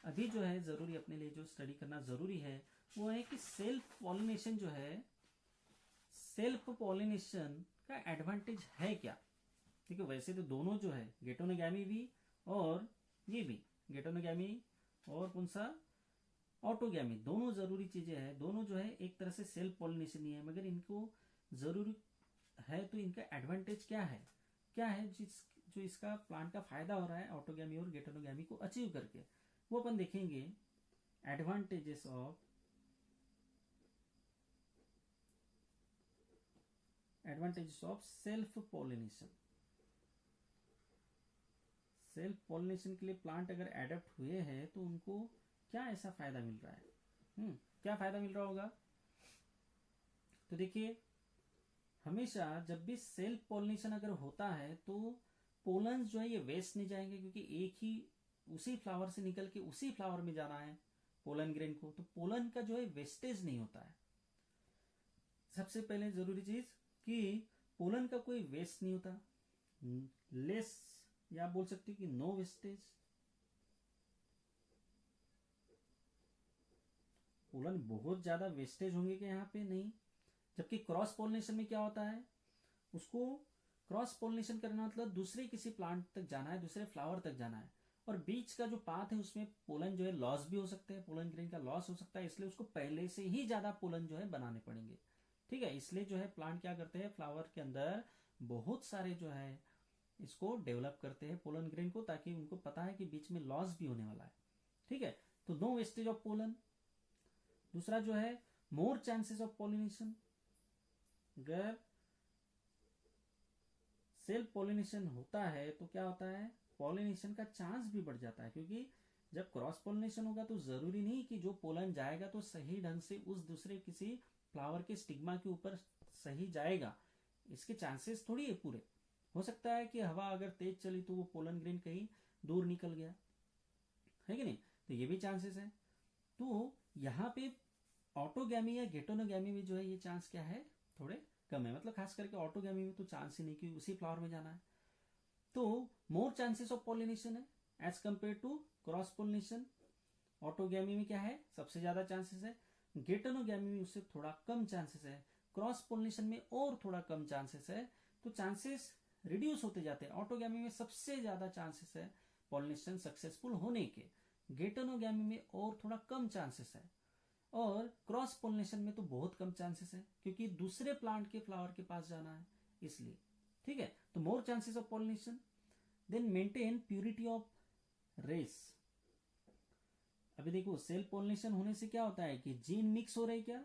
अभी जो है जरूरी अपने लिए जो स्टडी करना जरूरी है वो है कि सेल्फ पॉलिनेशन जो है, सेल्फ पॉलिनेशन का एडवांटेज है क्या. ठीक है, वैसे तो दोनों जो है गेटोनोगैमी भी और ये भी गेटोनोगैमी और कौन सा ऑटोगैमी, दोनों जरूरी चीजें हैं. दोनों जो है एक तरह से सेल्फ पॉलिनेशन ही है, मगर इनको जरूरी है तो इनका एडवांटेज क्या है, क्या है जो इसका प्लांट का फायदा हो रहा है ऑटोगैमी और गेटोनोगैमी को अचीव करके, वो अपन देखेंगे. Advantages of self pollination. Self pollination के लिए प्लांट अगर एडेप्ट हुए हैं तो उनको क्या ऐसा फायदा मिल रहा है. क्या फायदा मिल रहा होगा. तो देखिए, हमेशा जब भी सेल्फ पॉलिनेशन अगर होता है तो पोलन्स जो है ये वेस्ट नहीं जाएंगे, क्योंकि एक ही उसी फ्लावर से निकल के उसी फ्लावर में जाना है पोलन ग्रेन को, तो पोलन का जो है वेस्टेज नहीं होता है. सबसे पहले जरूरी चीज कि पोलन का कोई वेस्ट नहीं होता. लेस या आप बोल सकते हो कि नो वेस्टेज. पोलन बहुत ज्यादा वेस्टेज होंगे कि यहाँ पे नहीं. जबकि क्रॉस पोलिनेशन में क्या होता है, उसको क्रॉस पोलिनेशन करना मतलब दूसरे किसी प्लांट तक जाना है, दूसरे फ्लावर तक जाना है, और बीच का जो पाथ है उसमें पोलन जो है लॉस भी हो सकते हैं, पोलन ग्रेन का लॉस हो सकता है, इसलिए उसको पहले से ही ज्यादा पोलन जो है बनाने पड़ेंगे. ठीक है, इसलिए जो है प्लांट क्या करते हैं, फ्लावर के अंदर बहुत सारे जो है इसको डेवलप करते हैं पोलन ग्रेन को, ताकि उनको पता है कि बीच में लॉस भी होने वाला है. ठीक है, तो नो वेस्टेज ऑफ पोलन. दूसरा जो है मोर चांसेस ऑफ पॉलिनेशन. अगर सेल्फ पॉलिनेशन होता है तो क्या होता है, पॉलिनेशन का चांस भी बढ़ जाता है, क्योंकि जब क्रॉस पॉलिनेशन होगा तो जरूरी नहीं कि जो पोलन जाएगा तो सही ढंग से उस दूसरे किसी फ्लावर के स्टिग्मा के ऊपर सही जाएगा. इसके चांसेस थोड़ी है पूरे. हो सकता है कि हवा अगर तेज चली तो वो पोलन ग्रेन कहीं दूर निकल गया, है कि नहीं, तो ये भी चांसेस है. तो यहाँ पे ऑटोगैमी या गेटोनोगैमी में जो है ये चांस क्या है, थोड़े कम है. मतलब खास करके ऑटोगैमी में तो चांस ही नहीं कि उसी फ्लावर में जाना है. तो मोर चांसेस ऑफ पॉलिनेशन है as compare to cross pollination. Autogamy में क्या है, सबसे ज्यादा चांसेस है. गेटोनोगैमी में उससे थोड़ा कम चांसेस है. क्रॉस पॉलिनेशन में और थोड़ा कम चांसेस है. तो चांसेस रिड्यूस होते जाते हैं. ऑटोगैमी में सबसे ज्यादा चांसेस है पॉलिनेशन सक्सेसफुल होने के, गेटोनोगैमी में और थोड़ा कम चांसेस है, और क्रॉस पॉलिनेशन में तो बहुत कम चांसेस है, क्योंकि दूसरे प्लांट के फ्लावर के पास जाना है इसलिए. ठीक है, तो more chances of pollination. Then maintain purity of race. अभी देखो, सेल्फ पॉलिनेशन होने से क्या होता है कि जीन मिक्स हो रहे, क्या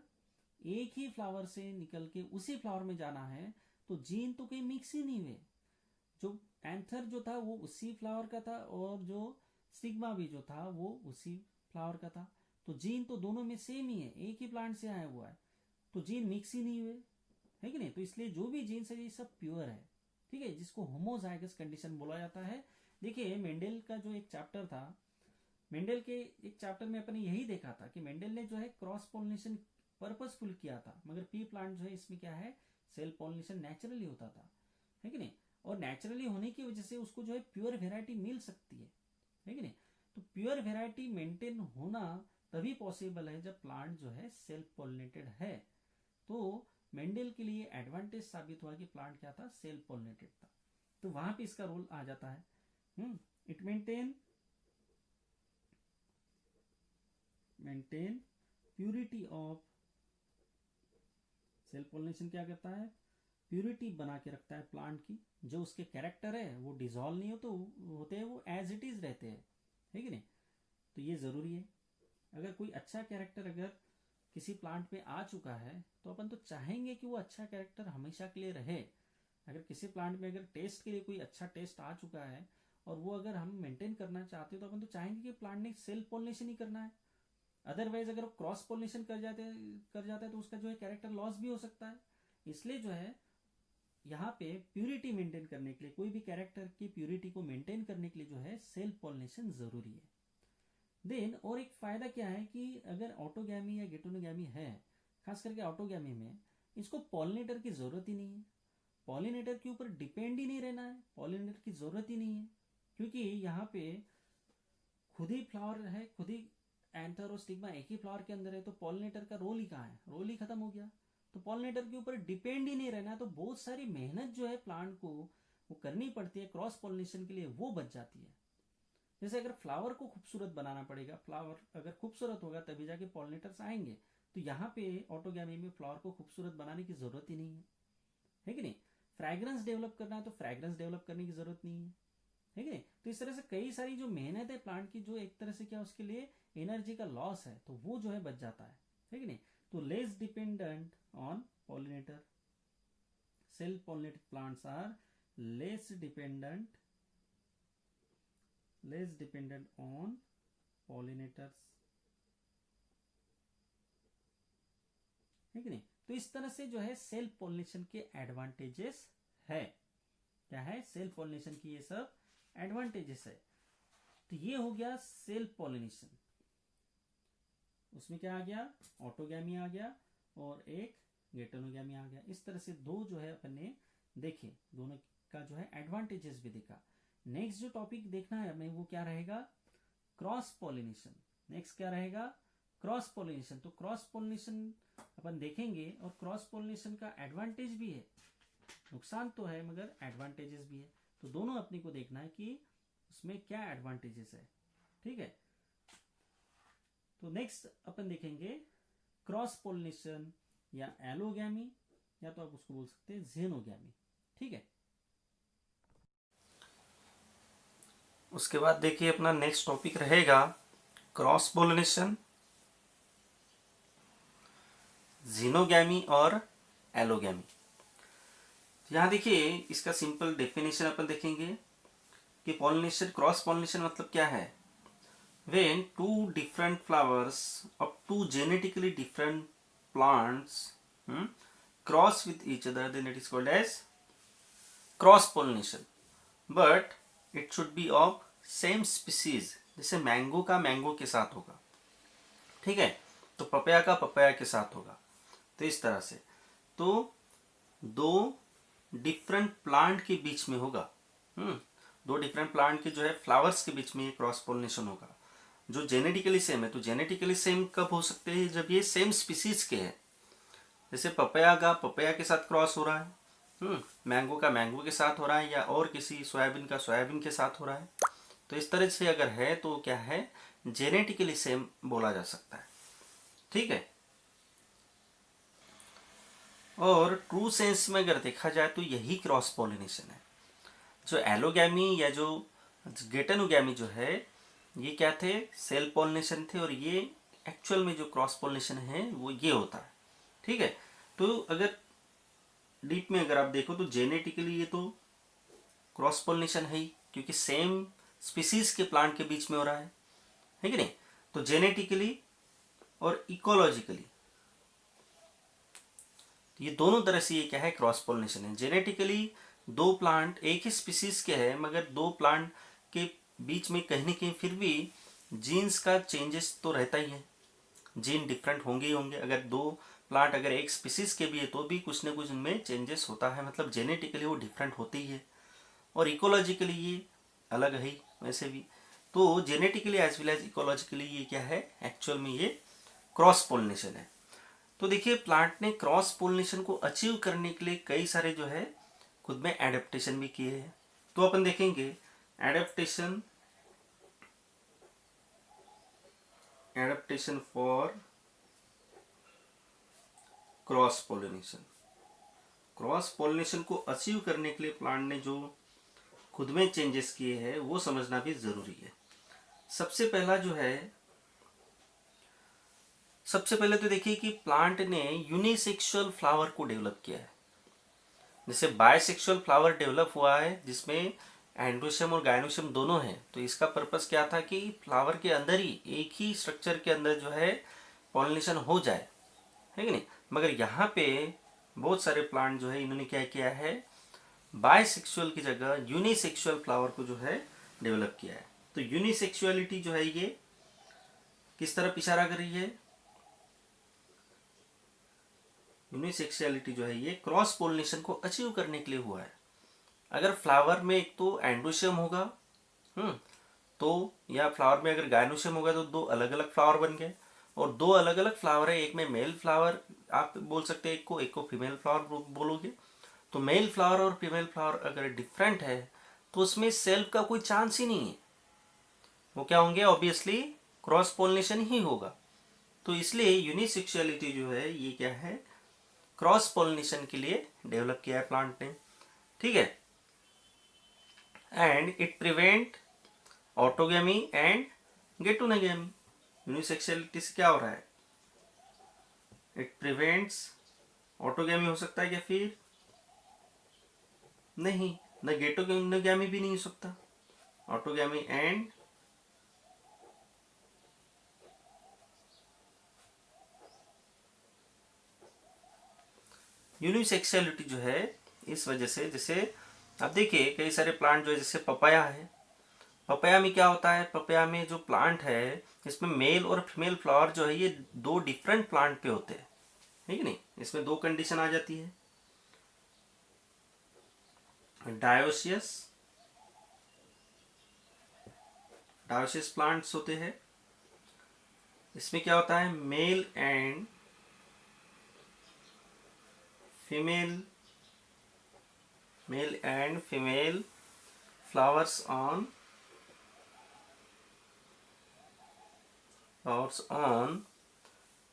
एक ही फ्लावर से निकल के उसी फ्लावर में जाना है, तो जीन तो कहीं मिक्स ही नहीं हुए. जो एंथर जो था वो उसी फ्लावर का था, और जो स्टिग्मा भी जो था वो उसी फ्लावर का था. तो जीन तो दोनों में सेम ही है, एक ही प्लांट से आया हुआ है, तो जीन मिक्स ही नहीं हुए, है कि नहीं. तो इसलिए जो भी जीन्स है ये सब प्योर है. ठीक है, जिसको होमोजाइगस कंडीशन बोला जाता है. देखिए, मेंडल का जो एक चैप्टर था, मेंडल के एक चैप्टर में अपने यही देखा था कि मेंडल ने जो है क्रॉस पॉलिनेशन पर्पसफुल किया था, मगर पी प्लांट जो है इसमें क्या है, सेल्फ पॉलिनेशन नेचुरली होता था, है कि नहीं. और नेचुरली होने की वजह से उसको जो है प्योर वेराइटी मिल सकती है कि नहीं. तो प्योर वेराइटी मेंटेन होना तभी पॉसिबल है जब प्लांट जो है सेल्फ पॉलिनेटेड है. तो मेंडल के लिए एडवांटेज साबित हुआ कि प्लांट क्या था, सेल्फ पॉलिनेटेड था. तो वहां पे इसका रोल आ जाता है. It maintain purity of, self pollination क्या करता है, प्यूरिटी बना के रखता है प्लांट की. जो उसके कैरेक्टर है वो डिसॉल्व नहीं होते हैं, वो एज इट इज रहते हैं, है कि नहीं. तो ये जरूरी है. अगर कोई अच्छा कैरेक्टर अगर किसी प्लांट में आ चुका है तो अपन तो चाहेंगे कि वो अच्छा कैरेक्टर हमेशा के लिए रहे. अगर किसी प्लांट में अगर टेस्ट के लिए कोई अच्छा टेस्ट आ चुका है और वो अगर हम मेंटेन करना चाहते हैं तो अपन तो चाहेंगे कि प्लांट ने सेल्फ पॉलिनेशन ही करना है। अदरवाइज अगर वो क्रॉस पॉलिनेशन कर जाता है तो उसका जो है कैरेक्टर लॉस भी हो सकता है। इसलिए जो है यहाँ पे प्यूरिटी मेंटेन करने के लिए, कोई भी कैरेक्टर की प्यूरिटी को मेंटेन करने के लिए जो है सेल्फ पॉलिनेशन जरूरी है। देन और एक फायदा क्या है कि अगर ऑटोगैमी या गेटोनोगैमी है, खास करके ऑटोगैमी में, इसको पॉलिनेटर की जरूरत ही नहीं है। पॉलिनेटर के ऊपर डिपेंड ही नहीं रहना है, पॉलिनेटर की जरूरत ही नहीं है, क्योंकि यहाँ पे खुद ही फ्लावर है, खुद ही एंथर और स्टिग्मा एक ही फ्लावर के अंदर है, तो पॉलिनेटर का रोल ही कहाँ है, रोल ही खत्म हो गया। तो पॉलिनेटर के ऊपर डिपेंड ही नहीं रहना है, तो बहुत सारी मेहनत जो है प्लांट को वो करनी पड़ती है क्रॉस पॉलिनेशन के लिए, वो बच जाती है। जैसे अगर फ्लावर को खूबसूरत बनाना पड़ेगा, फ्लावर अगर खूबसूरत होगा तभी जाके पॉलिनेटर्स आएंगे, तो यहाँ पे ऑटोगैमी में फ्लावर को खूबसूरत बनाने की जरूरत ही नहीं है कि नहीं। फ्रैग्रेंस डेवलप करना है तो फ्रैग्रेंस डेवलप करने की जरूरत नहीं है कि नहीं। तो इस तरह से कई सारी जो मेहनत है प्लांट की, जो एक तरह से क्या उसके लिए एनर्जी का लॉस है, तो वो जो है बच जाता है कि नहीं। तो less dependent on pollinator, self pollinated plants are less dependent on pollinators, है कि नहीं। तो इस तरह से जो है सेल्फ पॉलिनेशन के एडवांटेजेस है। क्या है, सेल्फ पॉलिनेशन की ये सब एडवांटेजेस है। तो ये हो गया सेल्फ पॉलिनेशन। उसमें क्या आ गया, ऑटोगैमी आ गया और एक गेटोनोगैमी आ गया। इस तरह से दो जो है अपन ने देखे, दोनों का जो है एडवांटेजेस भी देखा। नेक्स्ट जो टॉपिक देखना है हमें वो क्या रहेगा, क्रॉस पॉलिनेशन। नेक्स्ट क्या रहेगा, क्रॉस पॉलिनेशन। तो क्रॉस पॉलिनेशन अपन देखेंगे, और क्रॉस पॉलिनेशन का एडवांटेज भी है, नुकसान तो है मगर एडवांटेजेस भी है। तो दोनों अपने को देखना है कि उसमें क्या एडवांटेजेस है, ठीक है। तो नेक्स्ट अपन देखेंगे क्रॉस पॉलिनेशन या एलोगैमी, या तो आप उसको बोल सकते हैं जेनोगैमी, ठीक है। उसके बाद देखिए अपना नेक्स्ट टॉपिक रहेगा क्रॉस पॉलिनेशन, जीनोगैमी और एलोगैमी। यहाँ देखिए इसका सिंपल डेफिनेशन अपन देखेंगे कि पॉलिनेशन, क्रॉस पॉलिनेशन मतलब क्या है, when two different flowers of two genetically different plants cross with each other, then it is called as cross pollination, but it should be of same species। जैसे mango का mango के साथ होगा, ठीक है, तो पपया का पपया के साथ होगा। तो इस तरह से तो दो डिफरेंट प्लांट के बीच में होगा, दो डिफरेंट प्लांट के जो है फ्लावर्स के बीच में क्रॉस पॉलिनेशन होगा, जो जेनेटिकली सेम है। तो जेनेटिकली सेम कब हो सकते हैं, जब ये सेम स्पीसीज के हैं। जैसे पपया का पपया के साथ क्रॉस हो रहा है, मैंगो का मैंगो के साथ हो रहा है, या और किसी सोयाबीन का सोयाबीन के साथ हो रहा है। तो इस तरह से अगर है तो क्या है, जेनेटिकली सेम बोला जा सकता है, ठीक है। और ट्रू सेंस में अगर देखा जाए तो यही क्रॉस पॉलिनेशन है। जो एलोगैमी या जो गेटोनोगैमी जो है, ये क्या थे, सेल्फ पॉलिनेशन थे, और ये एक्चुअल में जो क्रॉस पॉलिनेशन है वो ये होता है, ठीक है। तो अगर डीप में अगर आप देखो तो जेनेटिकली ये तो क्रॉस पॉलिनेशन है ही, क्योंकि सेम स्पीसीज के प्लांट के बीच में हो रहा है कि नहीं। तो जेनेटिकली और इकोलॉजिकली ये दोनों तरह से ये क्या है, क्रॉस पॉलिनेशन है। जेनेटिकली दो प्लांट एक ही स्पीसीज के हैं, मगर दो प्लांट के बीच में कहीं ना कहीं फिर भी जीन्स का चेंजेस तो रहता ही है, जीन डिफरेंट होंगे ही होंगे। अगर दो प्लांट अगर एक स्पीसीज के भी है तो भी कुछ ना कुछ उनमें चेंजेस होता है, मतलब जेनेटिकली वो डिफरेंट होती ही है। और इकोलॉजिकली ये अलग है ही वैसे भी। तो genetically as well as ecologically ये क्या है, एक्चुअल में ये क्रॉस पॉलिनेशन है। तो देखिए प्लांट ने क्रॉस पॉलिनेशन को अचीव करने के लिए कई सारे जो है खुद में एडेप्टेशन भी किए हैं। तो अपन देखेंगे adaptation for cross pollination. Cross pollination को अचीव करने के लिए प्लांट ने जो खुद में चेंजेस किए हैं वो समझना भी जरूरी है। सबसे पहले तो देखिए कि प्लांट ने यूनिसेक्सुअल फ्लावर को डेवलप किया है। जैसे बायसेक्सुअल फ्लावर डेवलप हुआ है जिसमें एंड्रोशियम और गायनोशियम दोनों हैं, तो इसका पर्पस क्या था कि फ्लावर के अंदर ही एक ही स्ट्रक्चर के अंदर जो है पॉलिनेशन हो जाए, है कि नहीं। मगर यहाँ पे बहुत सारे प्लांट जो है इन्होंने क्या किया है, बायसेक्सुअल की जगह यूनिसेक्सुअल फ्लावर को जो है डेवलप किया है। तो यूनिसेक्सुअलिटी जो है ये किस तरफ इशारा कर रही है, यूनिसेक्सुअलिटी जो है ये क्रॉस पोलिनेशन को अचीव करने के लिए हुआ है। अगर फ्लावर में एक तो एंड्रोशियम होगा, तो या फ्लावर में अगर गायनोशियम होगा तो दो अलग अलग फ्लावर बन गए, और दो अलग अलग फ्लावर है, एक में मेल फ्लावर आप बोल सकते हैं, एक को फीमेल फ्लावर बोलोगे। तो मेल फ्लावर और फीमेल फ्लावर अगर डिफरेंट है तो उसमें सेल्फ का कोई चांस ही नहीं है, वो क्या होंगे, ऑब्वियसली क्रॉस पोलिनेशन ही होगा। तो इसलिए यूनिसेक्सुअलिटी जो है ये क्या है, क्रॉस पोलिनेशन के लिए डेवलप किया है प्लांट ने, ठीक है। And it prevent autogamy and geitonogamy. Unisexuality से क्या हो रहा है, इट प्रिवेंट्स ऑटोगेमी हो सकता है क्या, फिर नहीं, न गेटोनोगेमी भी नहीं हो सकता, ऑटोगेमी एंड यूनिसेक्सुअलिटी जो है इस वजह से, जैसे अब देखिए कई सारे प्लांट जो है, जैसे पपाया है, पपाया में क्या होता है, पपाया में जो प्लांट है इसमें मेल और फीमेल फ्लावर जो है ये दो डिफरेंट प्लांट पे होते हैं, ठीक नहीं, इसमें दो कंडीशन आ जाती है, डायोसियस डायोसियस प्लांट्स होते हैं, इसमें क्या होता है, mail and female flowers on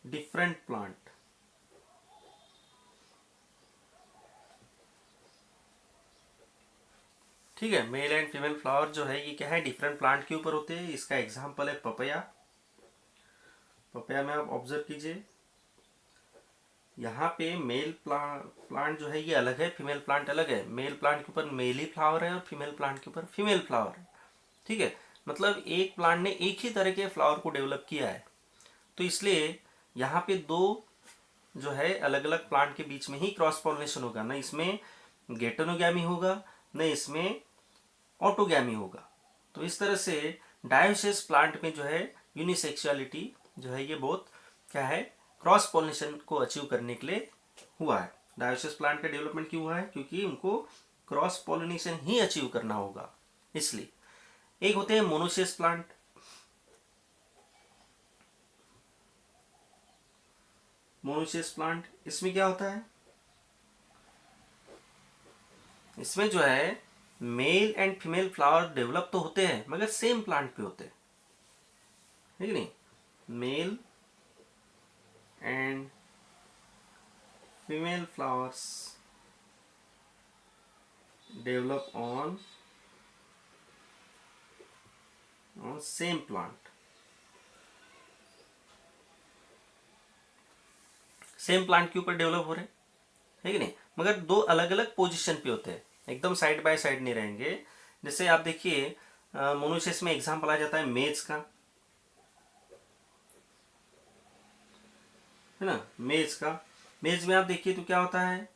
different plant, ठीक है। मेल एंड फीमेल फ्लावर जो है ये क्या है, डिफरेंट प्लांट के ऊपर होते हैं। इसका एग्जांपल है पपया। पपया में आप ऑब्जर्व कीजिए, यहाँ पे मेल प्लांट जो है ये अलग है, फीमेल प्लांट अलग है। मेल प्लांट के ऊपर मेल ही फ्लावर है और फीमेल प्लांट के ऊपर फीमेल फ्लावर है, ठीक है। मतलब एक प्लांट ने एक ही तरह के फ्लावर को डेवलप किया है, तो इसलिए यहाँ पे दो जो है अलग अलग प्लांट के बीच में ही क्रॉस पॉलिनेशन होगा, ना इसमें गेटोनोगैमी होगा न इसमें ऑटोगैमी होगा। तो इस तरह से डायोसियस प्लांट में जो है यूनिसेक्सुअलिटी जो है ये बहुत क्या है, क्रॉस पॉलिनेशन को अचीव करने के लिए हुआ है। डायोसियस प्लांट का डेवलपमेंट क्यों हुआ है, क्योंकि उनको क्रॉस पॉलिनेशन ही अचीव करना होगा, इसलिए। एक होते हैं मोनोसियस प्लांट। मोनोसियस प्लांट, इसमें क्या होता है, इसमें जो है mail and female flower develop तो होते हैं मगर सेम प्लांट पे होते हैं, ठीक नहीं, mail and female flowers develop on same plant, same plant के ऊपर डेवलप हो रहे है कि नहीं, मगर दो अलग अलग पोजीशन पे होते हैं, एकदम साइड बाय साइड नहीं रहेंगे। जैसे आप देखिए मोनोसियस में एग्जांपल आ जाता है मेज का, है ना, मेज का। मेज में आप देखिए तो क्या होता है,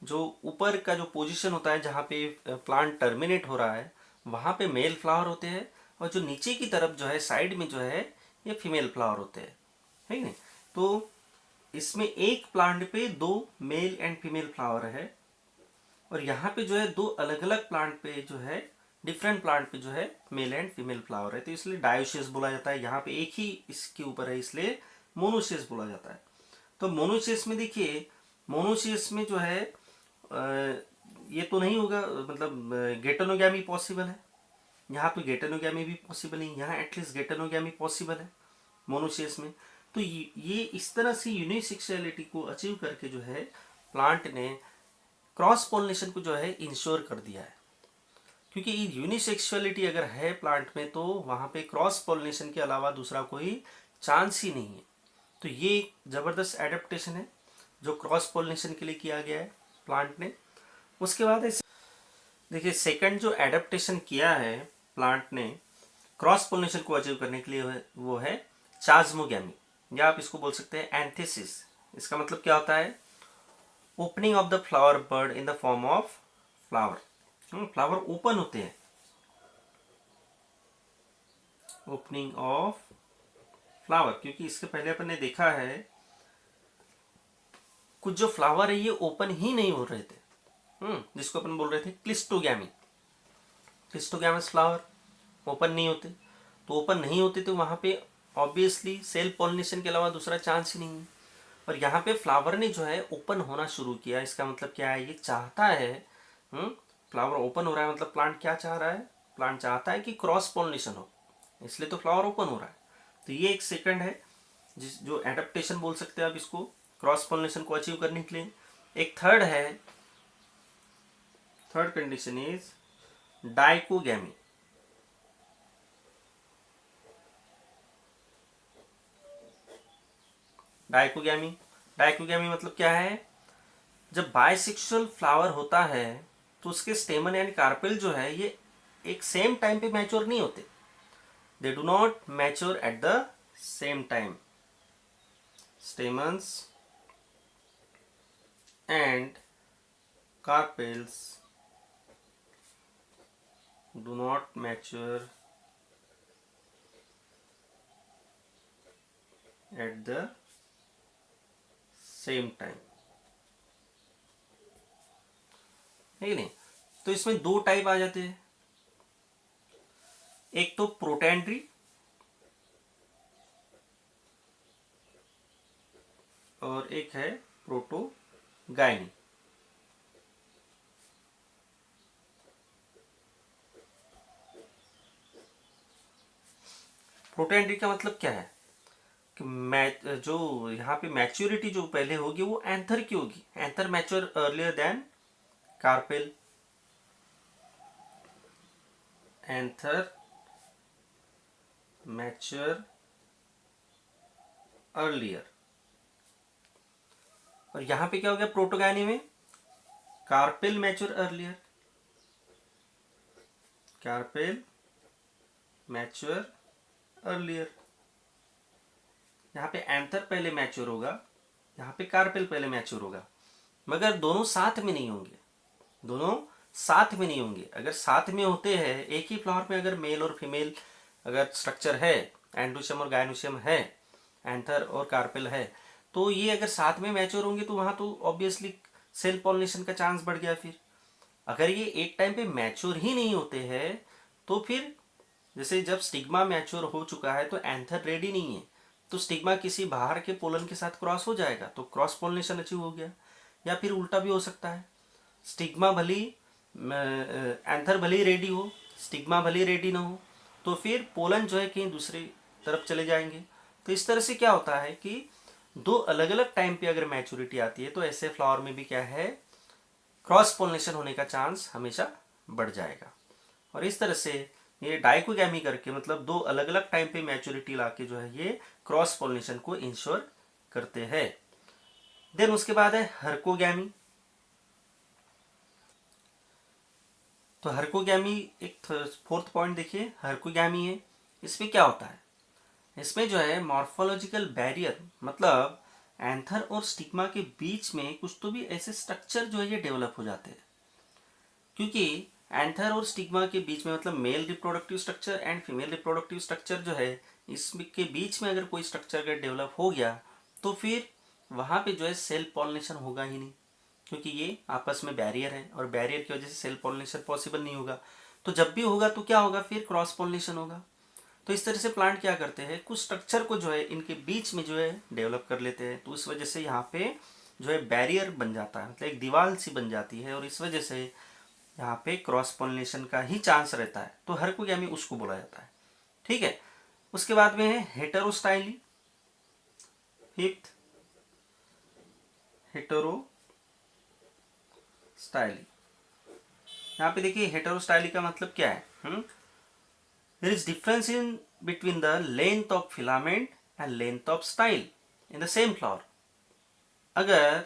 जो ऊपर का जो पोजीशन होता है जहाँ पे प्लांट टर्मिनेट हो रहा है वहाँ पे मेल फ्लावर होते हैं, और जो नीचे की तरफ जो है साइड में जो है ये फीमेल फ्लावर होते हैं, है नहीं। तो इसमें एक प्लांट पे दो मेल एंड फीमेल फ्लावर है, और यहाँ पे जो है दो अलग अलग प्लांट पे जो है, डिफरेंट प्लांट पे जो है मेल एंड फीमेल फ्लावर है, तो इसलिए डायोसियस बोला जाता है। यहाँ पे एक ही इसके ऊपर है इसलिए मोनोसियस बोला जाता है। तो मोनोसियस में देखिए, मोनोसियस में जो है ये तो नहीं होगा, मतलब गेटोनोगैमी पॉसिबल है, यहाँ पे गेटोनोगैमी भी पॉसिबल नहीं, यहाँ एटलीस्ट गेटोनोगैमी पॉसिबल है मोनोसियस में। तो ये इस तरह से यूनिसेक्सुअलिटी को अचीव करके जो है प्लांट ने क्रॉस पॉलिनेशन को जो है इंश्योर कर दिया है, क्योंकि यूनिसेक्सुअलिटी अगर है प्लांट में तो वहाँ पे क्रॉस पॉलिनेशन के अलावा दूसरा कोई चांस ही नहीं है। तो ये ज़बरदस्त एडेप्टेशन है जो क्रॉस पॉलिनेशन के लिए किया गया है प्लांट ने। उसके बाद देखिए सेकंड जो एडेप्टेशन किया है प्लांट ने क्रॉस पोलिनेशन को अचीव करने के लिए, वो है चाज्मोगैमी, या आप इसको बोल सकते हैं एंथेसिस। इसका मतलब क्या होता है? Opening of the flower bird in the form of flower. Flower open होते हैं, ओपनिंग ऑफ फ्लावर, क्योंकि इसके पहले अपन ने देखा है कुछ जो फ्लावर है ये ओपन ही नहीं हो रहे थे, जिसको अपन बोल रहे थे क्लिस्टोगैमी। क्लिस्टोगैमस फ्लावर ओपन नहीं होते, तो ओपन नहीं होते तो वहाँ पे ऑब्वियसली सेल्फ पॉलिनेशन के अलावा दूसरा चांस ही नहीं है। और यहाँ पे फ्लावर ने जो है ओपन होना शुरू किया। इसका मतलब क्या है? ये चाहता है, फ्लावर ओपन हो रहा है मतलब प्लांट क्या चाह रहा है? प्लांट चाहता है कि क्रॉस पॉलिनेशन हो, इसलिए तो फ्लावर ओपन हो रहा है। तो ये एक सेकंड है जिस जो एडेप्टेशन बोल सकते हैं आप इसको, क्रॉस पॉलिनेशन को अचीव करने के लिए। एक थर्ड है, third condition is dichogamy. Dichogamy, dichogamy मतलब क्या है? जब बाइसेक्सुअल फ्लावर होता है तो उसके स्टेमन यानी कार्पेल जो है ये एक सेम टाइम पे मैच्योर नहीं होते। They do not mature at the same time. Stamens and carpels do not mature at the same time, है कि नहीं? तो इसमें दो टाइप आ जाते हैं, एक तो प्रोटेंड्री और एक है प्रोटोगाइनी। प्रोटेंड्री का मतलब क्या है कि जो यहाँ पे मैच्योरिटी जो पहले होगी वो एंथर की होगी। Anther mature earlier than carpel, anther mature earlier. और यहाँ पे क्या हो गया प्रोटोगाइनी में? Carpel mature earlier, carpel mature earlier. यहाँ पे एंथर पहले मैच्योर होगा, यहाँ पे कार्पेल पहले मैच्योर होगा, मगर दोनों साथ में नहीं होंगे। दोनों साथ में नहीं होंगे। अगर साथ में होते हैं, एक ही फ्लावर में अगर मेल और फीमेल अगर स्ट्रक्चर है, एंडोशियम और गायनोशियम है, एंथर और कार्पेल है, तो ये अगर साथ में मैच्योर होंगे तो वहां तो ऑब्वियसली सेल्फ पॉलिनेशन का चांस बढ़ गया। फिर अगर ये एक टाइम पे मैच्योर ही नहीं होते हैं तो फिर जैसे जब स्टिग्मा मैच्योर हो चुका है तो एंथर रेडी नहीं है, तो स्टिग्मा किसी बाहर के पोलन के साथ क्रॉस हो जाएगा तो क्रॉस पोलिनेशन अचीव हो गया। या फिर उल्टा भी हो सकता है, स्टिग्मा भली एंथर भली रेडी हो, स्टिग्मा भली रेडी ना हो, तो फिर पोलन जो है कहीं दूसरी तरफ चले जाएंगे। तो इस तरह से क्या होता है कि दो अलग अलग टाइम पे अगर मैच्योरिटी आती है तो ऐसे फ्लावर में भी क्या है क्रॉस पोलिनेशन होने का चांस हमेशा बढ़ जाएगा। और इस तरह से ये डाइकोगैमी करके मतलब दो अलग अलग टाइम पे मैच्योरिटी लाके जो है ये क्रॉस पोलिनेशन को इंश्योर करते हैं। देन उसके बाद है हर्कोगैमी। तो हर्कोगैमी एक फोर्थ पॉइंट देखिए, हर्कोगैमी है। इसमें क्या होता है? इसमें जो है मॉर्फोलॉजिकल बैरियर मतलब एंथर और स्टिग्मा के बीच में कुछ तो भी ऐसे स्ट्रक्चर जो है ये डेवलप हो जाते हैं। क्योंकि एंथर और स्टिग्मा के बीच में मतलब male reproductive structure and female reproductive structure जो है इसके बीच में अगर कोई स्ट्रक्चर अगर डेवलप हो गया तो फिर वहाँ पे जो है सेल्फ पॉलिनेशन होगा ही नहीं, क्योंकि ये आपस में बैरियर है और बैरियर की वजह से सेल्फ पॉलिनेशन पॉसिबल नहीं होगा। तो जब भी होगा तो क्या होगा? फिर क्रॉस पॉलिनेशन होगा। तो इस तरह से प्लांट क्या करते हैं, कुछ स्ट्रक्चर को जो है इनके बीच में जो है डेवलप कर लेते हैं। तो इस वजह से यहाँ पे जो है बैरियर बन जाता है, मतलब एक दीवार सी बन जाती है और इस वजह से यहाँ पे क्रॉस पॉलिनेशन का ही चांस रहता है। तो हर्कोगैमी उसको बोला जाता है। ठीक है। उसके बाद में है हेटेरोस्टाइली, फिफ्थ हेटेरोस्टाइली। यहाँ पे देखिए हेटेरोस्टाइली का मतलब क्या है? There is difference in between the length of filament and length of style in the same flower. अगर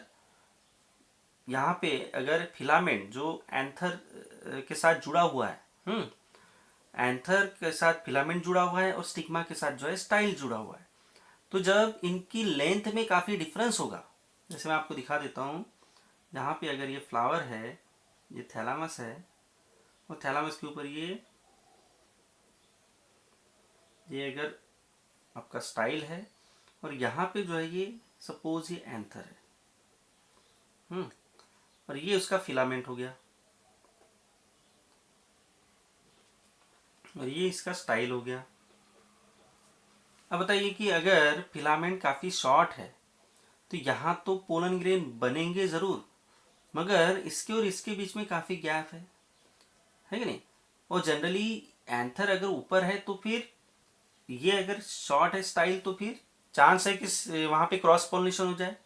यहाँ पे अगर फिलामेंट जो एंथर के साथ जुड़ा हुआ है। एंथर के साथ फिलामेंट जुड़ा हुआ है और स्टिग्मा के साथ जो है स्टाइल जुड़ा हुआ है। तो जब इनकी लेंथ में काफ़ी डिफरेंस होगा, जैसे मैं आपको दिखा देता हूँ, यहाँ पे अगर ये फ्लावर है, ये थैलामस है, और थैलामस के ऊपर ये अगर आपका स्टाइल है, और यहाँ पे जो है ये सपोज ये एंथर है, और ये उसका फिलामेंट हो गया, और ये इसका स्टाइल हो गया। अब बताइए कि अगर फिलामेंट काफ़ी शॉर्ट है तो यहाँ तो पोलन ग्रेन बनेंगे ज़रूर, मगर इसके और इसके बीच में काफ़ी गैप है कि नहीं। और जनरली एंथर अगर ऊपर है तो फिर ये अगर शॉर्ट है स्टाइल तो फिर चांस है कि वहाँ पे क्रॉस पोलिनेशन हो जाए।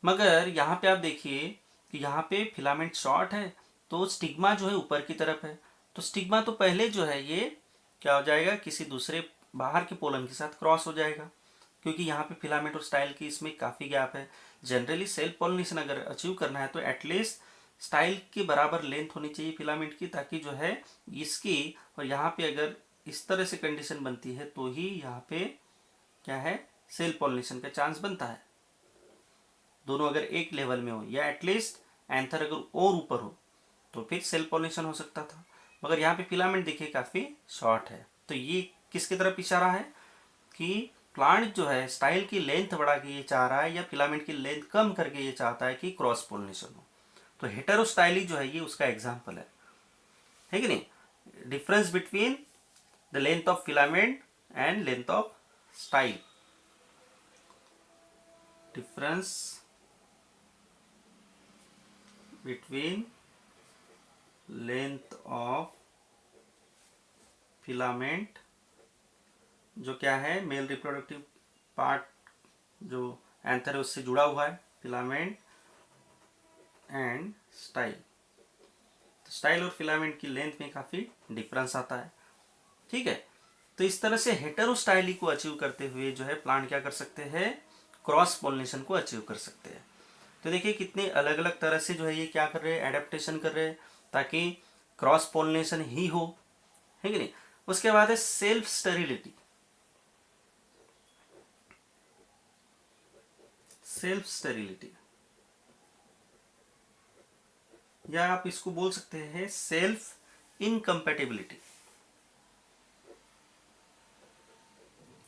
मगर यहाँ पे आप देखिए कि यहाँ पे फिलामेंट शॉर्ट है तो स्टिग्मा जो है ऊपर की तरफ है, तो स्टिग्मा तो पहले जो है ये क्या हो जाएगा, किसी दूसरे बाहर के पोलन के साथ क्रॉस हो जाएगा, क्योंकि यहाँ पे फिलामेंट और स्टाइल की इसमें काफ़ी गैप है। जनरली सेल्फ पॉलिनेशन अगर अचीव करना है तो एटलीस्ट स्टाइल के बराबर लेंथ होनी चाहिए फिलामेंट की, ताकि जो है इसकी और यहाँ पे अगर इस तरह से कंडीशन बनती है तो ही यहाँ पे क्या है, सेल्फ पॉलिनेशन का चांस बनता है। दोनों अगर एक लेवल में हो या एटलीस्ट एंथर अगर और ऊपर हो तो फिर सेल्फ पॉलिनेशन हो सकता था। मगर यहाँ पे फिलामेंट देखिए काफ़ी शॉर्ट है, तो ये किसकी तरफ इशारा है कि प्लांट जो है स्टाइल की लेंथ बढ़ा के ये चाह रहा है या फिलामेंट की लेंथ कम करके ये चाहता है कि क्रॉस पोलिनेशन हो। तो हेटेरोस्टाइली जो है ये उसका एग्जाम्पल है कि नहीं, difference between the length of filament and length of style, difference between length of filament जो क्या है मेल रिप्रोडक्टिव पार्ट जो एंथर है उससे जुड़ा हुआ है, फिलामेंट एंड स्टाइल। तो स्टाइल और फिलामेंट की लेंथ में काफ़ी डिफरेंस आता है, ठीक है। तो इस तरह से हेटेरोस्टाइली को अचीव करते हुए जो है प्लांट क्या कर सकते हैं, क्रॉस पोलिनेशन को अचीव कर सकते हैं। तो देखिए कितने अलग अलग तरह से जो है ये क्या कर रहे हैं, एडेप्टेशन कर रहे हैं ताकि क्रॉस पोलिनेशन ही हो, है कि नहीं। उसके बाद है सेल्फ स्टेरिलिटी। सेल्फ स्टेरिलिटी या आप इसको बोल सकते हैं सेल्फ इनकम्पैटिबिलिटी।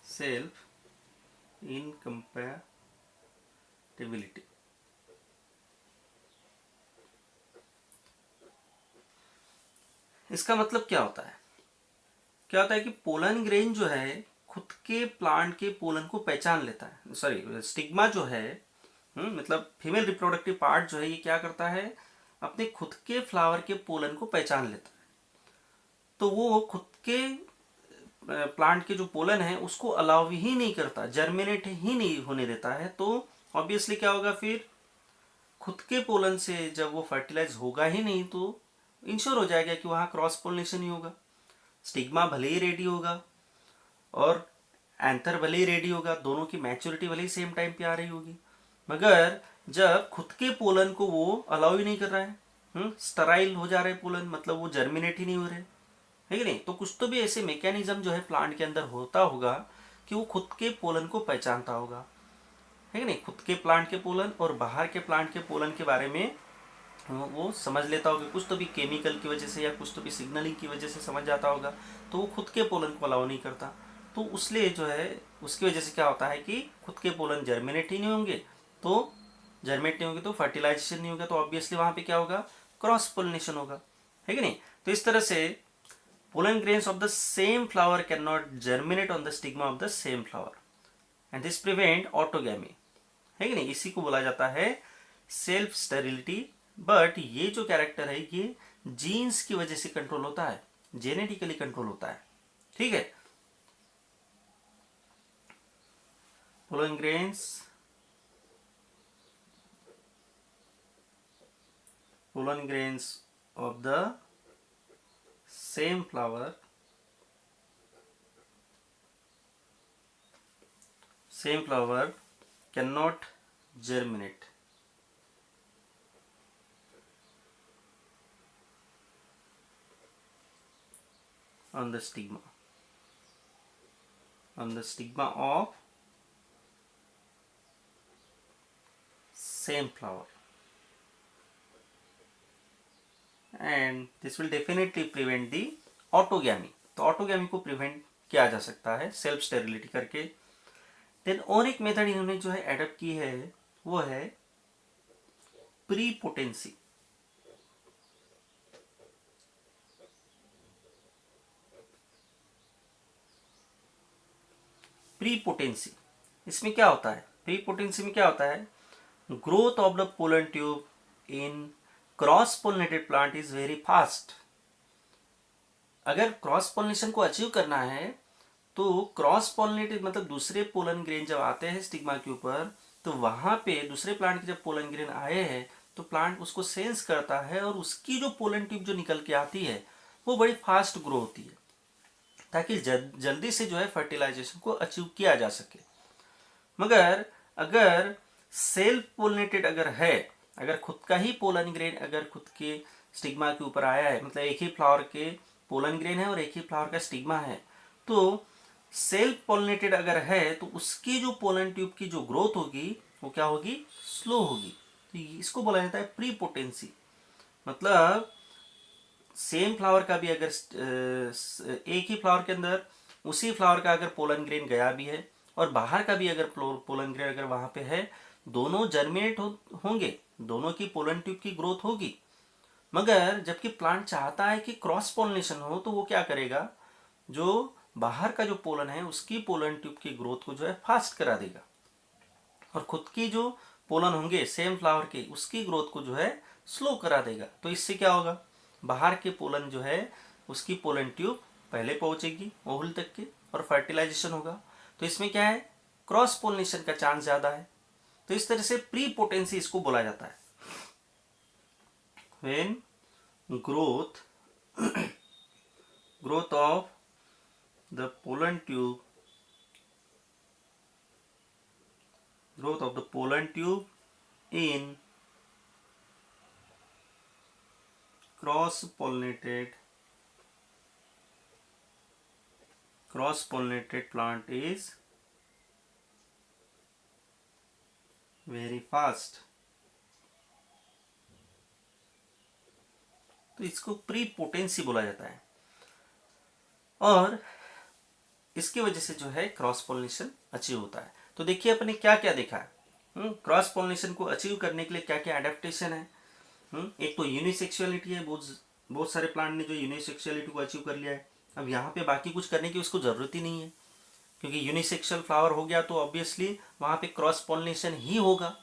सेल्फ इनकम्पैटिबिलिटी इसका मतलब क्या होता है, क्या होता है कि पोलन ग्रेन जो है खुद के प्लांट के पोलन को पहचान लेता है, सॉरी स्टिग्मा जो है मतलब फीमेल रिप्रोडक्टिव पार्ट जो है ये क्या करता है, अपने खुद के फ्लावर के पोलन को पहचान लेता है। तो वो खुद के प्लांट के जो पोलन है उसको अलाउ ही नहीं करता, जर्मिनेट ही नहीं होने देता है। तो ऑब्वियसली क्या होगा, फिर खुद के पोलन से जब वो फर्टिलाइज होगा ही नहीं तो इंश्योर हो जाएगा कि वहाँ क्रॉस पोलिनेशन ही होगा। स्टिग्मा भले ही रेडी होगा और एंथर भले ही रेडी होगा, दोनों की मैच्योरिटी भले ही सेम टाइम पे आ रही होगी, मगर जब खुद के पोलन को वो अलाउ ही नहीं कर रहा है, स्टराइल हो जा रहे पोलन, मतलब वो जर्मिनेट ही नहीं हो रहे, है कि नहीं। तो कुछ तो भी ऐसे मैकेनिज्म जो है प्लांट के अंदर होता होगा कि वो खुद के पोलन को पहचानता होगा, है कि नहीं। खुद के प्लांट के पोलन और बाहर के प्लांट के पोलन के बारे में वो समझ लेता होगा, कुछ तो भी केमिकल की वजह से या कुछ तो भी सिग्नलिंग की वजह से समझ जाता होगा, तो वो खुद के पोलन को अलाउ नहीं करता। तो उसलिए जो है उसकी वजह से क्या होता है कि खुद के पोलन जर्मिनेट ही नहीं होंगे, तो जर्मिनेट नहीं होंगे तो फर्टिलाइजेशन नहीं होगा, तो ऑब्वियसली वहाँ पे क्या होगा, क्रॉस पोलिनेशन होगा, है कि नहीं। तो इस तरह से pollen grains of the same flower cannot germinate on the stigma of the same flower and this prevent autogamy, है कि नहीं। इसी को बोला जाता है सेल्फ स्टेरिलिटी। बट ये जो कैरेक्टर है ये जीन्स की वजह से कंट्रोल होता है, जेनेटिकली कंट्रोल होता है, ठीक है। pollen grains of the same flower cannot germinate on the stigma of same flower, and this will definitely prevent the autogamy. तो ऑटोगैमी को प्रिवेंट किया जा सकता है सेल्फ स्टेरिलिटी करके। देन और एक मेथड इन्होंने जो है एडप्ट की है वो है प्रीपोटेंसी। प्रीपोटेंसी इसमें क्या होता है? प्रीपोटेंसी में क्या होता है? Growth of the pollen tube in cross pollinated plant is very fast. अगर क्रॉस पोलिनेशन को अचीव करना है तो क्रॉस पोलिनेटेड मतलब दूसरे पोलन ग्रेन जब आते हैं स्टिग्मा के ऊपर, तो वहां पे दूसरे प्लांट के जब पोलन ग्रेन आए हैं तो प्लांट उसको सेंस करता है और उसकी जो पोलन ट्यूब जो निकल के आती है वो बड़ी फास्ट ग्रो होती है, ताकि जल्दी से जो है फर्टिलाइजेशन को अचीव किया जा सके। मगर अगर सेल्फ पोलिनेटेड अगर है, अगर खुद का ही पोलन ग्रेन अगर खुद के स्टिग्मा के ऊपर आया है, मतलब एक ही फ्लावर के पोलन ग्रेन है और एक ही फ्लावर का स्टिग्मा है, तो सेल्फ पोलिनेटेड अगर है तो उसकी जो पोलन ट्यूब की जो ग्रोथ होगी वो क्या होगी? स्लो होगी। तो इसको बोला जाता है प्रीपोटेंसी। मतलब सेम फ्लावर का भी अगर एक ही फ्लावर के अंदर उसी फ्लावर का अगर पोलन ग्रेन गया भी है और बाहर का भी अगर पोलन ग्रेन अगर वहां पे है, दोनों जर्मिनेट होंगे, दोनों की पोलन ट्यूब की ग्रोथ होगी। मगर जबकि प्लांट चाहता है कि क्रॉस पोलिनेशन हो तो वो क्या करेगा? जो बाहर का जो पोलन है उसकी पोलन ट्यूब की ग्रोथ को जो है फास्ट करा देगा और खुद की जो पोलन होंगे सेम फ्लावर के उसकी ग्रोथ को जो है स्लो करा देगा। तो इससे क्या होगा? बाहर के पोलन जो है उसकी पोलन ट्यूब पहले पहुंचेगी ओवल तक के और फर्टिलाइजेशन होगा। तो इसमें क्या है? क्रॉस पोलिनेशन का चांस ज्यादा है। तो इस तरह से प्री पोटेंसी इसको बोला जाता है। When growth of the pollen tube in cross pollinated plant is very fast। तो इसको प्री पोटेंसी बोला जाता है और इसकी वजह से जो है क्रॉस पोलिनेशन अचीव होता है। तो देखिए अपने क्या क्या देखा है। क्रॉस पोलिनेशन को अचीव करने के लिए क्या क्या एडेप्टेशन है। एक तो यूनिसेक्सुअलिटी है, बहुत सारे प्लांट ने जो यूनिसेक्सुअलिटी को अचीव कर लिया है। अब यहाँ पे बाकी कुछ करने की उसको ज़रूरत ही नहीं है, क्योंकि यूनिसेक्सुअल फ्लावर हो गया तो ऑब्वियसली वहाँ पे क्रॉस पोलिनेशन ही होगा,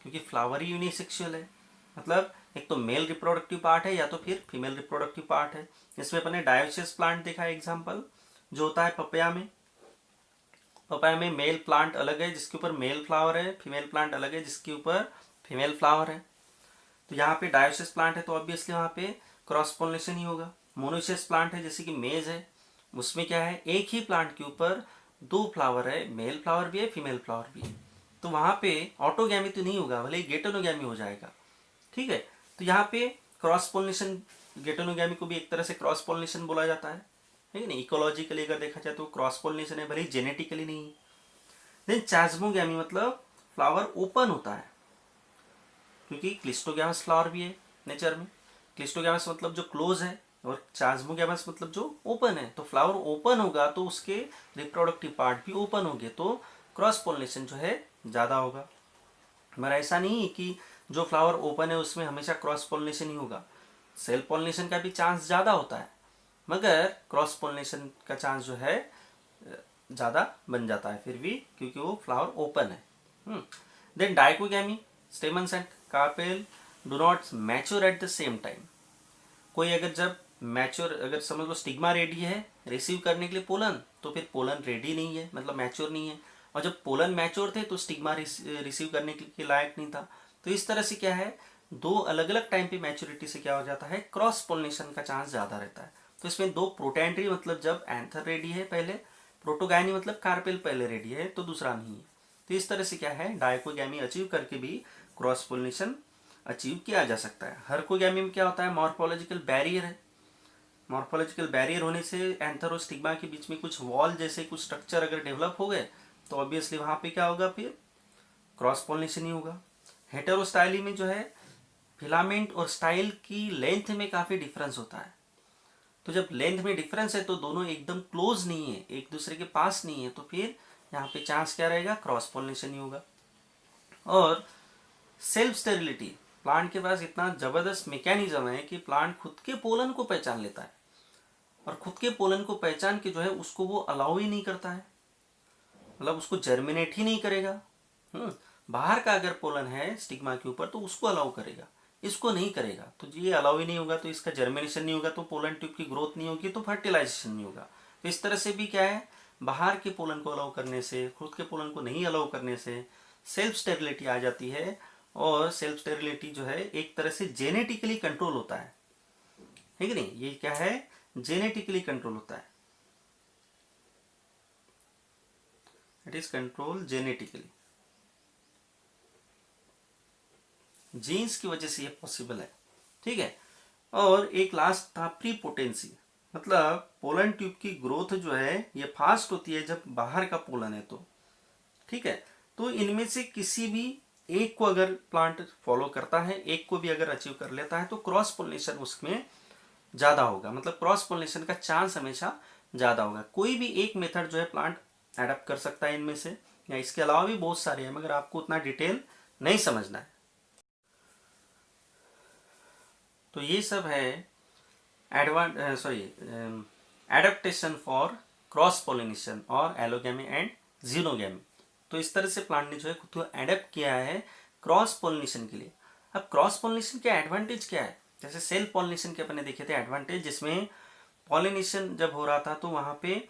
क्योंकि फ्लावर ही यूनिसेक्सुअल है। मतलब एक तो मेल रिप्रोडक्टिव पार्ट है या तो फिर फीमेल रिप्रोडक्टिव पार्ट है। इसमें अपने डायोसियस प्लांट देखा है एग्जाम्पल, जो होता है पपया में मेल प्लांट अलग है जिसके ऊपर मेल फ्लावर है, फीमेल प्लांट अलग है जिसके ऊपर फीमेल फ्लावर है। तो यहाँ पे डायोसियस प्लांट है तो ऑब्वियसली वहाँ पे क्रॉस पोलिनेशन ही होगा। मोनोसियस प्लांट है जैसे कि मेज है, उसमें क्या है? एक ही प्लांट के ऊपर दो फ्लावर है, मेल फ्लावर भी है फीमेल फ्लावर भी है, तो वहाँ पे ऑटोगैमी तो नहीं होगा, भले ही गेटोनोगैमी हो जाएगा। ठीक है, तो यहाँ पे क्रॉस पोलिनेशन, गेटोनोगैमी को भी एक तरह से क्रॉस पोलिनेशन बोला जाता है कि नहीं। इकोलॉजिकली अगर देखा जाए तो क्रॉस पोलिनेशन है, भले ही जेनेटिकली नहीं। देन चास्मोगैमी मतलब फ्लावर ओपन होता है, क्योंकि क्लिस्टोगैमस फ्लावर भी है नेचर में। क्लिस्टोगैमस मतलब जो क्लोज है और चास्मोगैमस मतलब जो ओपन है। तो फ्लावर ओपन होगा तो उसके रिप्रोडक्टिव पार्ट भी ओपन होंगे, तो क्रॉस पोलिनेशन जो है ज़्यादा होगा। मगर ऐसा नहीं है कि जो फ्लावर ओपन है उसमें हमेशा क्रॉस पोलिनेशन ही होगा, सेल्फ पोलिनेशन का भी चांस ज़्यादा होता है, मगर क्रॉस पोलिनेशन का चांस जो है ज़्यादा बन जाता है फिर भी, क्योंकि वो फ्लावर ओपन है। Then dichogamy, stamens and carpel do not mature at the same time. कोई अगर जब मैच्योर, अगर समझ लो स्टिग्मा रेडी है रिसीव करने के लिए पोलन, तो फिर पोलन रेडी नहीं है, मतलब मैच्योर नहीं है। और जब पोलन मैच्योर थे तो स्टिग्मा रिसीव करने के लायक नहीं था। तो इस तरह से क्या है, दो अलग अलग टाइम पे मैच्योरिटी से क्या हो जाता है, क्रॉस पोलिनेशन का चांस ज़्यादा रहता है। तो इसमें दो प्रोटेंट्री मतलब जब एंथर रेडी है पहले, प्रोटोगाइनी मतलब कार्पेल पहले रेडी है तो दूसरा नहीं है। तो इस तरह से क्या है, डाइकोगैमी अचीव करके भी क्रॉस पोलिनेशन अचीव किया जा सकता है। हर्कोगैमी में क्या होता है, मॉर्फोलॉजिकल बैरियर है, मॉर्फोलॉजिकल बैरियर होने से एंथर और स्टिग्मा के बीच में कुछ वॉल जैसे कुछ स्ट्रक्चर अगर डेवलप हो गए तो ऑब्वियसली वहाँ पे क्या होगा, फिर क्रॉस पोलिनेशन ही होगा। हेटेरोस्टाइली में जो है फिलामेंट और स्टाइल की लेंथ में काफ़ी डिफरेंस होता है। तो जब लेंथ में डिफरेंस है तो दोनों एकदम क्लोज नहीं है, एक दूसरे के पास नहीं है, तो फिर यहाँ पे चांस क्या रहेगा, क्रॉस पोलिनेशन ही होगा। और सेल्फ स्टेरिलिटी, प्लांट के पास इतना ज़बरदस्त मैकेनिज्म है कि प्लांट खुद के पोलन को पहचान लेता है और खुद के पोलन को पहचान के जो है उसको वो अलाउ ही नहीं करता है, मतलब उसको जर्मिनेट ही नहीं करेगा। बाहर का अगर पोलन है स्टिग्मा के ऊपर तो उसको अलाउ करेगा, इसको नहीं करेगा, तो ये अलाउ ही नहीं होगा, तो इसका जर्मिनेशन नहीं होगा, तो पोलन ट्यूब की ग्रोथ नहीं होगी, तो फर्टिलाइजेशन नहीं होगा। तो इस तरह से भी क्या है, बाहर के पोलन को अलाउ करने से, खुद के पोलन को नहीं अलाउ करने से सेल्फ स्टेरिलिटी आ जाती है। और सेल्फ स्टेरिलिटी जो है एक तरह से जेनेटिकली कंट्रोल होता है कि नहीं, ये क्या है, जेनेटिकली कंट्रोल होता है, it is control genetically, genes की वजह से ये पॉसिबल है। ठीक है। और एक लास्ट था प्रीपोटेंसी, मतलब पोलन ट्यूब की ग्रोथ जो है ये फास्ट होती है जब बाहर का पोलन है तो। ठीक है। तो इनमें से किसी भी एक को अगर प्लांट फॉलो करता है, एक को भी अगर अचीव कर लेता है तो क्रॉस पोलिनेशन उसमें ज़्यादा होगा, मतलब क्रॉस पोलिनेशन का चांस हमेशा ज़्यादा होगा। कोई भी एक मेथड जो है प्लांट एडप्ट कर सकता है इनमें से, या इसके अलावा भी बहुत सारे हैं मगर आपको उतना डिटेल नहीं समझना है। तो ये सब है एडेप्टेशन फॉर क्रॉस पोलिनेशन और एलोगेमी एंड जीनोगेमी। तो इस तरह से प्लांट ने जो है खुद को एडेप्ट किया है क्रॉस पोलिनेशन के लिए। अब क्रॉस पोलिनेशन के एडवांटेज क्या है, जैसे सेल्फ पोलिनेशन के अपने देखे थे एडवांटेज, जिसमें पोलिनेशन जब हो रहा था तो वहाँ पे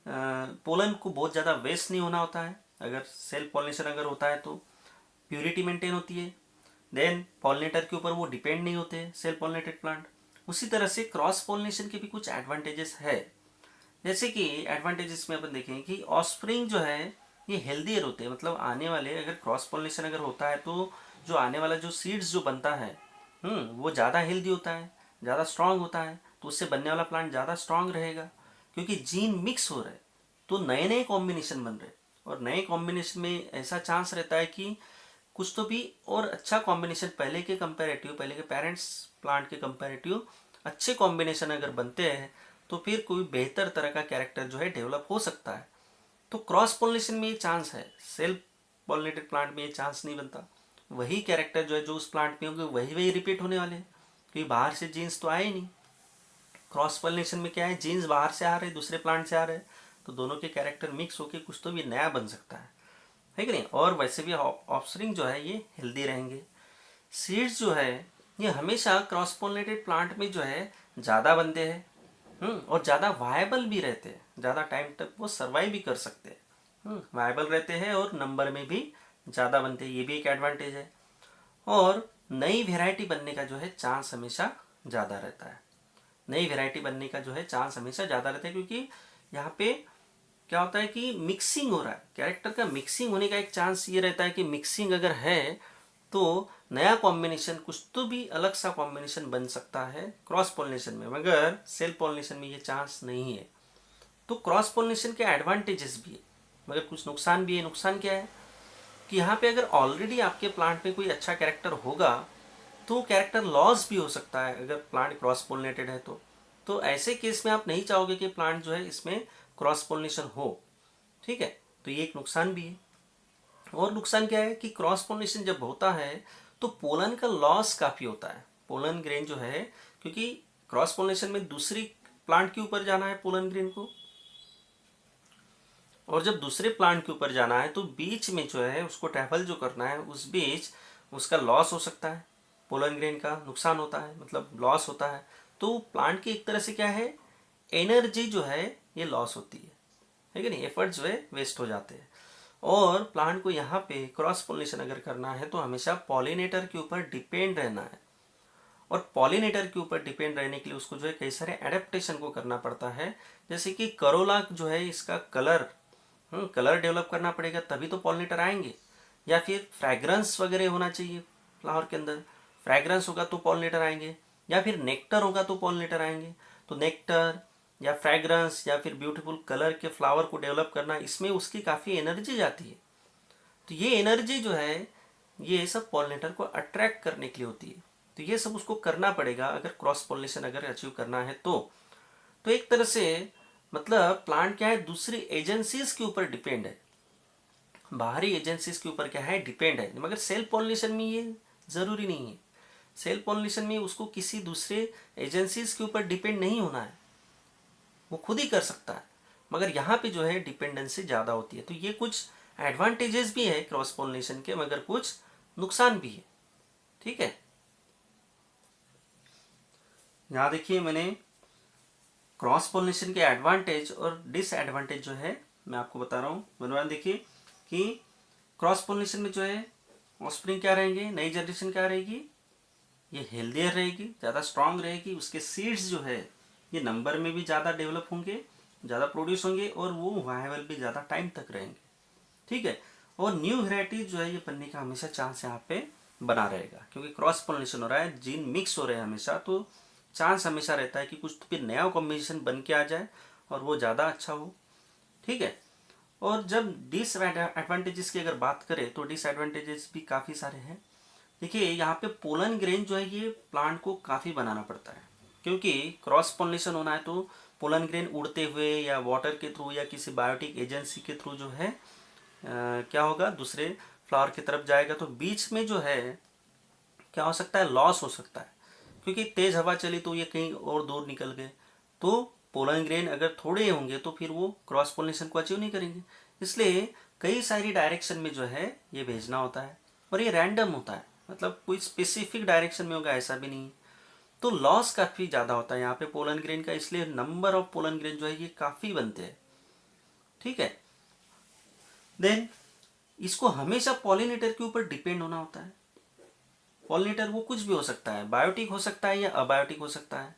पोलन को बहुत ज़्यादा वेस्ट नहीं होना होता है, अगर सेल्फ पोलिनेशन अगर होता है तो प्यूरिटी मेंटेन होती है, देन पॉलिनेटर के ऊपर वो डिपेंड नहीं होते सेल्फ पॉलिनेटेड प्लांट। उसी तरह से क्रॉस पॉलिनेशन के भी कुछ एडवांटेजेस है, जैसे कि एडवांटेजेस में अपन देखें कि ऑफस्प्रिंग जो है ये हेल्दियर होते हैं, मतलब आने वाले अगर क्रॉस पॉलिनेशन अगर होता है तो जो आने वाला जो सीड्स जो बनता है वो ज़्यादा हेल्दी होता है, ज़्यादा स्ट्रांग होता है, तो उससे बनने वाला प्लांट ज़्यादा स्ट्रांग रहेगा, क्योंकि जीन मिक्स हो रहे हैं तो नए नए कॉम्बिनेशन बन रहे, और नए कॉम्बिनेशन में ऐसा चांस रहता है कि कुछ तो भी और अच्छा कॉम्बिनेशन पहले के कंपैरेटिव, पहले के पेरेंट्स प्लांट के कंपैरेटिव अच्छे कॉम्बिनेशन अगर बनते हैं तो फिर कोई बेहतर तरह का कैरेक्टर जो है डेवलप हो सकता है। तो क्रॉस पॉलिनेशन में ये चांस है, सेल्फ पॉलिनेटेड प्लांट में ये चांस नहीं बनता। वही कैरेक्टर जो है जो उस प्लांट में होंगे वही वही रिपीट होने वाले हैं, क्योंकि बाहर से जीन्स तो आए ही नहीं। क्रॉस पॉलिनेशन में क्या है, जीन्स बाहर से आ रहे दूसरे प्लांट से आ रहे, तो दोनों के कैरेक्टर मिक्स होकर कुछ तो भी नया बन सकता है कि नहीं। और वैसे भी ऑफस्प्रिंग जो है ये हेल्दी रहेंगे। सीड्स जो है ये हमेशा क्रॉस पॉलिनेटेड प्लांट में जो है ज़्यादा बनते हैं और ज़्यादा वायबल भी रहते हैं, ज़्यादा टाइम तक वो सर्वाइव भी कर सकते हैं, वायबल रहते हैं और नंबर में भी ज़्यादा बनते हैं, ये भी एक एडवांटेज है। और नई वेराइटी बनने का जो है चांस हमेशा ज़्यादा रहता है, नई वेराइटी बनने का जो है चांस हमेशा ज़्यादा रहता है, क्योंकि यहाँ पे क्या होता है कि मिक्सिंग हो रहा है, कैरेक्टर का मिक्सिंग होने का एक चांस ये रहता है कि मिक्सिंग अगर है तो नया कॉम्बिनेशन कुछ तो भी अलग सा कॉम्बिनेशन बन सकता है क्रॉस पॉलिनेशन में, मगर सेल्फ पॉलिनेशन में ये चांस नहीं है। तो क्रॉस पॉलिनेशन के एडवांटेजेस भी है मगर कुछ नुकसान भी है। नुकसान क्या है कि यहाँ पे अगर ऑलरेडी आपके प्लांट में कोई अच्छा कैरेक्टर होगा तो कैरेक्टर लॉस भी हो सकता है अगर प्लांट क्रॉस पोलिनेटेड है तो ऐसे केस में आप नहीं चाहोगे कि प्लांट जो है इसमें क्रॉस पोलिनेशन हो। ठीक है। तो ये एक नुकसान भी है। और नुकसान क्या है कि क्रॉस पोलिनेशन जब होता है तो पोलन का लॉस काफ़ी होता है, पोलन ग्रेन जो है, क्योंकि क्रॉस पोलिनेशन में दूसरी प्लांट के ऊपर जाना है पोलन ग्रेन को, और जब दूसरे प्लांट के ऊपर जाना है तो बीच में जो है उसको ट्रैवल जो करना है उस बीच उसका लॉस हो सकता है, पोलन ग्रेन का नुकसान होता है, मतलब लॉस होता है। तो प्लांट की एक तरह से क्या है, एनर्जी जो है ये लॉस होती है कि नहीं, एफर्ट जो है वेस्ट हो जाते हैं। और प्लांट को यहाँ पे क्रॉस पोलिनेशन अगर करना है तो हमेशा पॉलिनेटर के ऊपर डिपेंड रहना है, और पॉलिनेटर के ऊपर डिपेंड रहने के लिए उसको जो है कई सारे एडेप्टेशन को करना पड़ता है, जैसे कि करोला जो है इसका कलर डेवलप करना पड़ेगा तभी तो पॉलिनेटर आएंगे, या फिर फ्रैग्रेंस वगैरह होना चाहिए फ्लावर के अंदर, फ्रैग्रेंस होगा तो पॉलिनेटर आएंगे, या फिर नेक्टर होगा तो पॉलिनेटर आएंगे। तो नेक्टर या फ्रेग्रेंस या फिर ब्यूटीफुल कलर के फ्लावर को डेवलप करना, इसमें उसकी काफ़ी एनर्जी जाती है। तो ये एनर्जी जो है ये सब पॉलिनेटर को अट्रैक्ट करने के लिए होती है। तो ये सब उसको करना पड़ेगा अगर क्रॉस पॉलिनेशन अगर अचीव करना है तो एक तरह से मतलब प्लांट क्या है, दूसरी एजेंसीज के ऊपर डिपेंड है, बाहरी एजेंसीज के ऊपर क्या है डिपेंड है। मगर सेल्फ पॉलिनेशन में ये ज़रूरी नहीं है। सेल्फ पॉलिनेशन में उसको किसी दूसरे एजेंसीज के ऊपर डिपेंड नहीं होना है, वो खुद ही कर सकता है। मगर यहाँ पे जो है डिपेंडेंसी ज़्यादा होती है। तो ये कुछ एडवांटेजेस भी है क्रॉस पॉलिनेशन के, मगर कुछ नुकसान भी है। ठीक है, यहाँ देखिए मैंने क्रॉस पॉलिनेशन के एडवांटेज और डिसएडवांटेज जो है मैं आपको बता रहा हूँ। बनवान देखिए कि क्रॉस पॉलिनेशन में जो है ऑफस्प्रिंग क्या रहेंगे, नई जनरेशन क्या रहेगी, ये हेल्दियर रहेगी, ज़्यादा स्ट्रांग रहेगी। उसके सीड्स जो है ये नंबर में भी ज़्यादा डेवलप होंगे, ज़्यादा प्रोड्यूस होंगे और वो वायबल भी ज़्यादा टाइम तक रहेंगे। ठीक है, और न्यू वेराइटीज जो है ये बनने का हमेशा चांस यहाँ पे बना रहेगा, क्योंकि क्रॉस पॉलिनेशन हो रहा है, जीन मिक्स हो रहे हैं हमेशा, तो चांस हमेशा रहता है कि कुछ तो फिर नया कॉम्बिनेशन बन के आ जाए और वो ज़्यादा अच्छा हो। ठीक है, और जब डिसएडवांटेजेस की अगर बात करें तो डिसएडवांटेजेस भी काफ़ी सारे हैं। देखिए यहाँ पे पोलन ग्रेन जो है ये प्लांट को काफ़ी बनाना पड़ता है, क्योंकि क्रॉस पॉलिनेशन होना है तो पोलन ग्रेन उड़ते हुए या वाटर के थ्रू या किसी बायोटिक एजेंसी के थ्रू जो है क्या होगा, दूसरे फ्लावर की तरफ जाएगा। तो बीच में जो है क्या हो सकता है, लॉस हो सकता है, क्योंकि तेज़ हवा चली तो ये कहीं और दूर निकल गए। तो पोलन ग्रेन अगर थोड़े होंगे तो फिर वो क्रॉस पोलिनेशन को अचीव नहीं करेंगे। इसलिए कई सारी डायरेक्शन में जो है ये भेजना होता है, और ये रैंडम होता है, मतलब कोई स्पेसिफिक डायरेक्शन में होगा ऐसा भी नहीं। तो लॉस काफ़ी ज़्यादा होता है यहाँ पे पोलन ग्रेन का, इसलिए नंबर ऑफ पोलन ग्रेन जो है ये काफ़ी बनते हैं। ठीक है, देन इसको हमेशा पॉलिनेटर के ऊपर डिपेंड होना होता है। पॉलिनेटर वो कुछ भी हो सकता है, बायोटिक हो सकता है या अबायोटिक हो सकता है।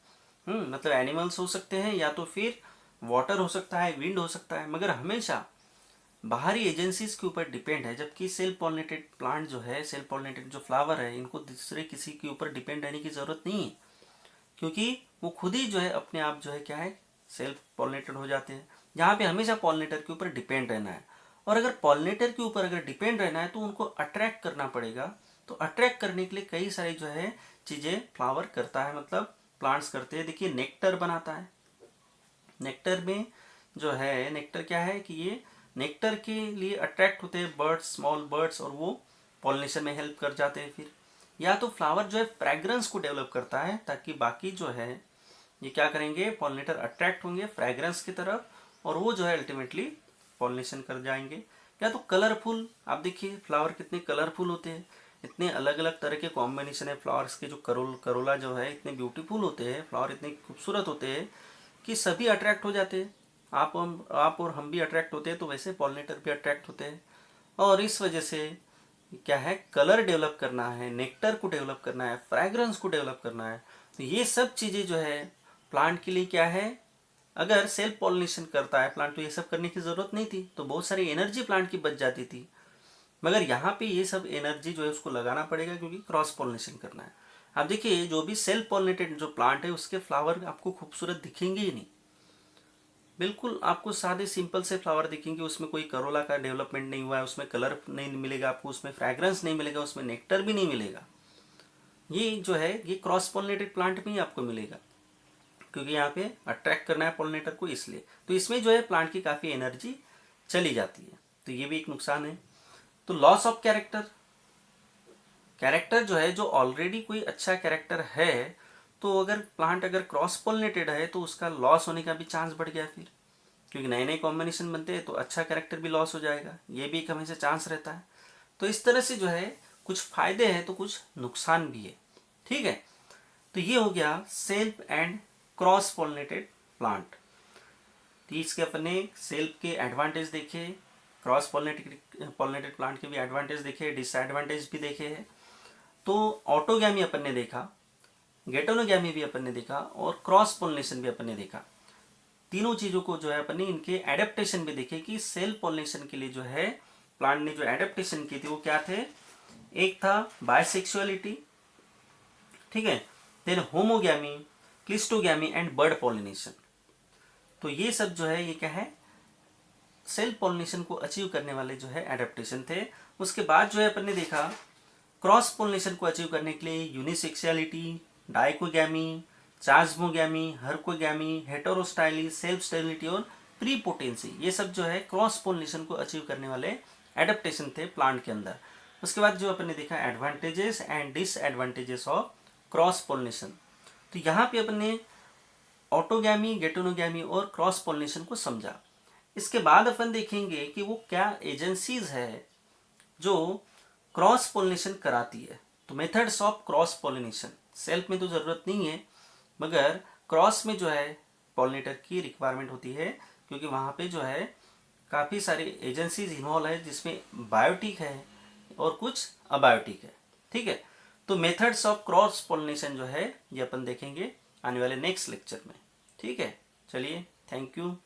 मतलब एनिमल्स हो सकते हैं या तो फिर वाटर हो सकता है, विंड हो सकता है, मगर हमेशा बाहरी एजेंसीज के ऊपर डिपेंड है। जबकि सेल्फ पॉलिनेटेड प्लांट जो है, सेल्फ पॉलिनेटेड जो फ्लावर है, इनको दूसरे किसी के ऊपर डिपेंड रहने की ज़रूरत नहीं है, क्योंकि वो खुद ही जो है अपने आप जो है क्या है सेल्फ पॉलिनेटेड हो जाते हैं। जहाँ पे हमेशा पॉलिनेटर के ऊपर डिपेंड रहना है, और अगर पॉलिनेटर के ऊपर अगर डिपेंड रहना है तो उनको अट्रैक्ट करना पड़ेगा। तो अट्रैक्ट करने के लिए कई सारी जो है चीज़ें फ्लावर करता है, मतलब प्लांट्स करते हैं। देखिए नेक्टर बनाता है, नेक्टर में जो है नेक्टर क्या है कि ये नेक्टर के लिए अट्रैक्ट होते हैं बर्ड्स, स्मॉल बर्ड्स, और वो पॉलिनेशन में हेल्प कर जाते हैं। फिर या तो फ्लावर जो है फ्रेग्रेंस को डेवलप करता है, ताकि बाकी जो है ये क्या करेंगे, पॉलिनेटर अट्रैक्ट होंगे फ्रेग्रेंस की तरफ, और वो जो है अल्टीमेटली पॉलिनेशन कर जाएंगे। या तो कलरफुल, आप देखिए फ्लावर कितने कलरफुल होते हैं, इतने अलग अलग तरह के कॉम्बिनेशन है फ्लावर्स के, जो करोला जो है इतने ब्यूटीफुल होते हैं, फ्लावर इतने खूबसूरत होते हैं कि सभी अट्रैक्ट हो जाते हैं। आप और हम भी अट्रैक्ट होते हैं, तो वैसे पॉलिनेटर भी अट्रैक्ट होते हैं। और इस वजह से क्या है, कलर डेवलप करना है, नेक्टर को डेवलप करना है, फ्रेग्रेंस को डेवलप करना है। तो ये सब चीज़ें जो है प्लांट के लिए क्या है, अगर सेल्फ पॉलिनेशन करता है प्लांट तो ये सब करने की ज़रूरत नहीं थी, तो बहुत सारी एनर्जी प्लांट की बच जाती थी। मगर यहाँ पे ये सब एनर्जी जो है उसको लगाना पड़ेगा, क्योंकि क्रॉस पॉलिनेशन करना है। आप देखिए जो भी सेल्फ पॉलिनेटेड जो प्लांट है उसके फ्लावर आपको खूबसूरत दिखेंगे ही नहीं, बिल्कुल आपको सादे सिंपल से फ्लावर दिखेंगे, उसमें कोई करोला का डेवलपमेंट नहीं हुआ है, उसमें कलर नहीं मिलेगा आपको, उसमें फ्रेग्रेंस नहीं मिलेगा, उसमें नेक्टर भी नहीं मिलेगा। ये जो है ये क्रॉस पॉलिनेटेड प्लांट में ही आपको मिलेगा, क्योंकि यहाँ पे अट्रैक्ट करना है पॉलिनेटर को, इसलिए तो इसमें जो है प्लांट की काफ़ी एनर्जी चली जाती है। तो ये भी एक नुकसान है। तो लॉस ऑफ कैरेक्टर, कैरेक्टर जो है, जो ऑलरेडी कोई अच्छा कैरेक्टर है, तो अगर प्लांट अगर क्रॉस पॉलिनेटेड है तो उसका लॉस होने का भी चांस बढ़ गया फिर, क्योंकि नए नए कॉम्बिनेशन बनते हैं तो अच्छा कैरेक्टर भी लॉस हो जाएगा, ये भी एक हमेशा चांस रहता है। तो इस तरह से जो है कुछ फायदे हैं तो कुछ नुकसान भी है। ठीक है, तो ये हो गया self and cross pollinated plant. तो इसके अपने सेल्फ के एडवांटेज देखे, क्रॉस पॉलिनेटेड प्लांट के भी एडवांटेज देखे, डिसएडवांटेज भी देखे हैं। तो ऑटोगैमी अपन ने देखा, गेटोनोगैमी भी अपन ने देखा, और क्रॉस पॉलिनेशन भी अपन ने देखा। तीनों चीज़ों को जो है अपन ने इनके एडेप्टेशन भी देखे कि सेल्फ पॉलिनेशन के लिए जो है प्लांट ने जो एडेप्टेशन की थी वो क्या थे। एक था बायसेक्सुअलिटी, ठीक है, then homogamy, cleistogamy and bird pollination. तो ये सब जो है ये क्या है, सेल्फ पॉलिनेशन को अचीव करने वाले जो है एडेप्टेशन थे। उसके बाद जो है अपन ने देखा क्रॉस पॉलिनेशन को अचीव करने के लिए unisexuality, dichogamy, chasmogamy, herkogamy, heterostyly, self sterility और प्रीपोटेंसी, ये सब जो है क्रॉस पॉलिनेशन को अचीव करने वाले एडेप्टेशन थे प्लांट के अंदर। उसके बाद जो अपन ने देखा advantages and disadvantages of cross pollination. तो यहाँ पे अपन ने ऑटोगैमी, गेटोनोगैमी और क्रॉस पॉलिनेशन को समझा। इसके बाद अपन देखेंगे कि वो क्या एजेंसीज है जो क्रॉस पॉलिनेशन कराती है। तो methods of cross pollination, self में तो ज़रूरत नहीं है मगर क्रॉस में जो है पॉलिनेटर की रिक्वायरमेंट होती है, क्योंकि वहाँ पे जो है काफ़ी सारी एजेंसीज इन्वॉल्व है जिसमें बायोटिक है और कुछ अबायोटिक है। ठीक है, तो मेथड्स ऑफ क्रॉस पॉलिनेशन जो है ये अपन देखेंगे आने वाले नेक्स्ट लेक्चर में। ठीक है, चलिए, थैंक यू।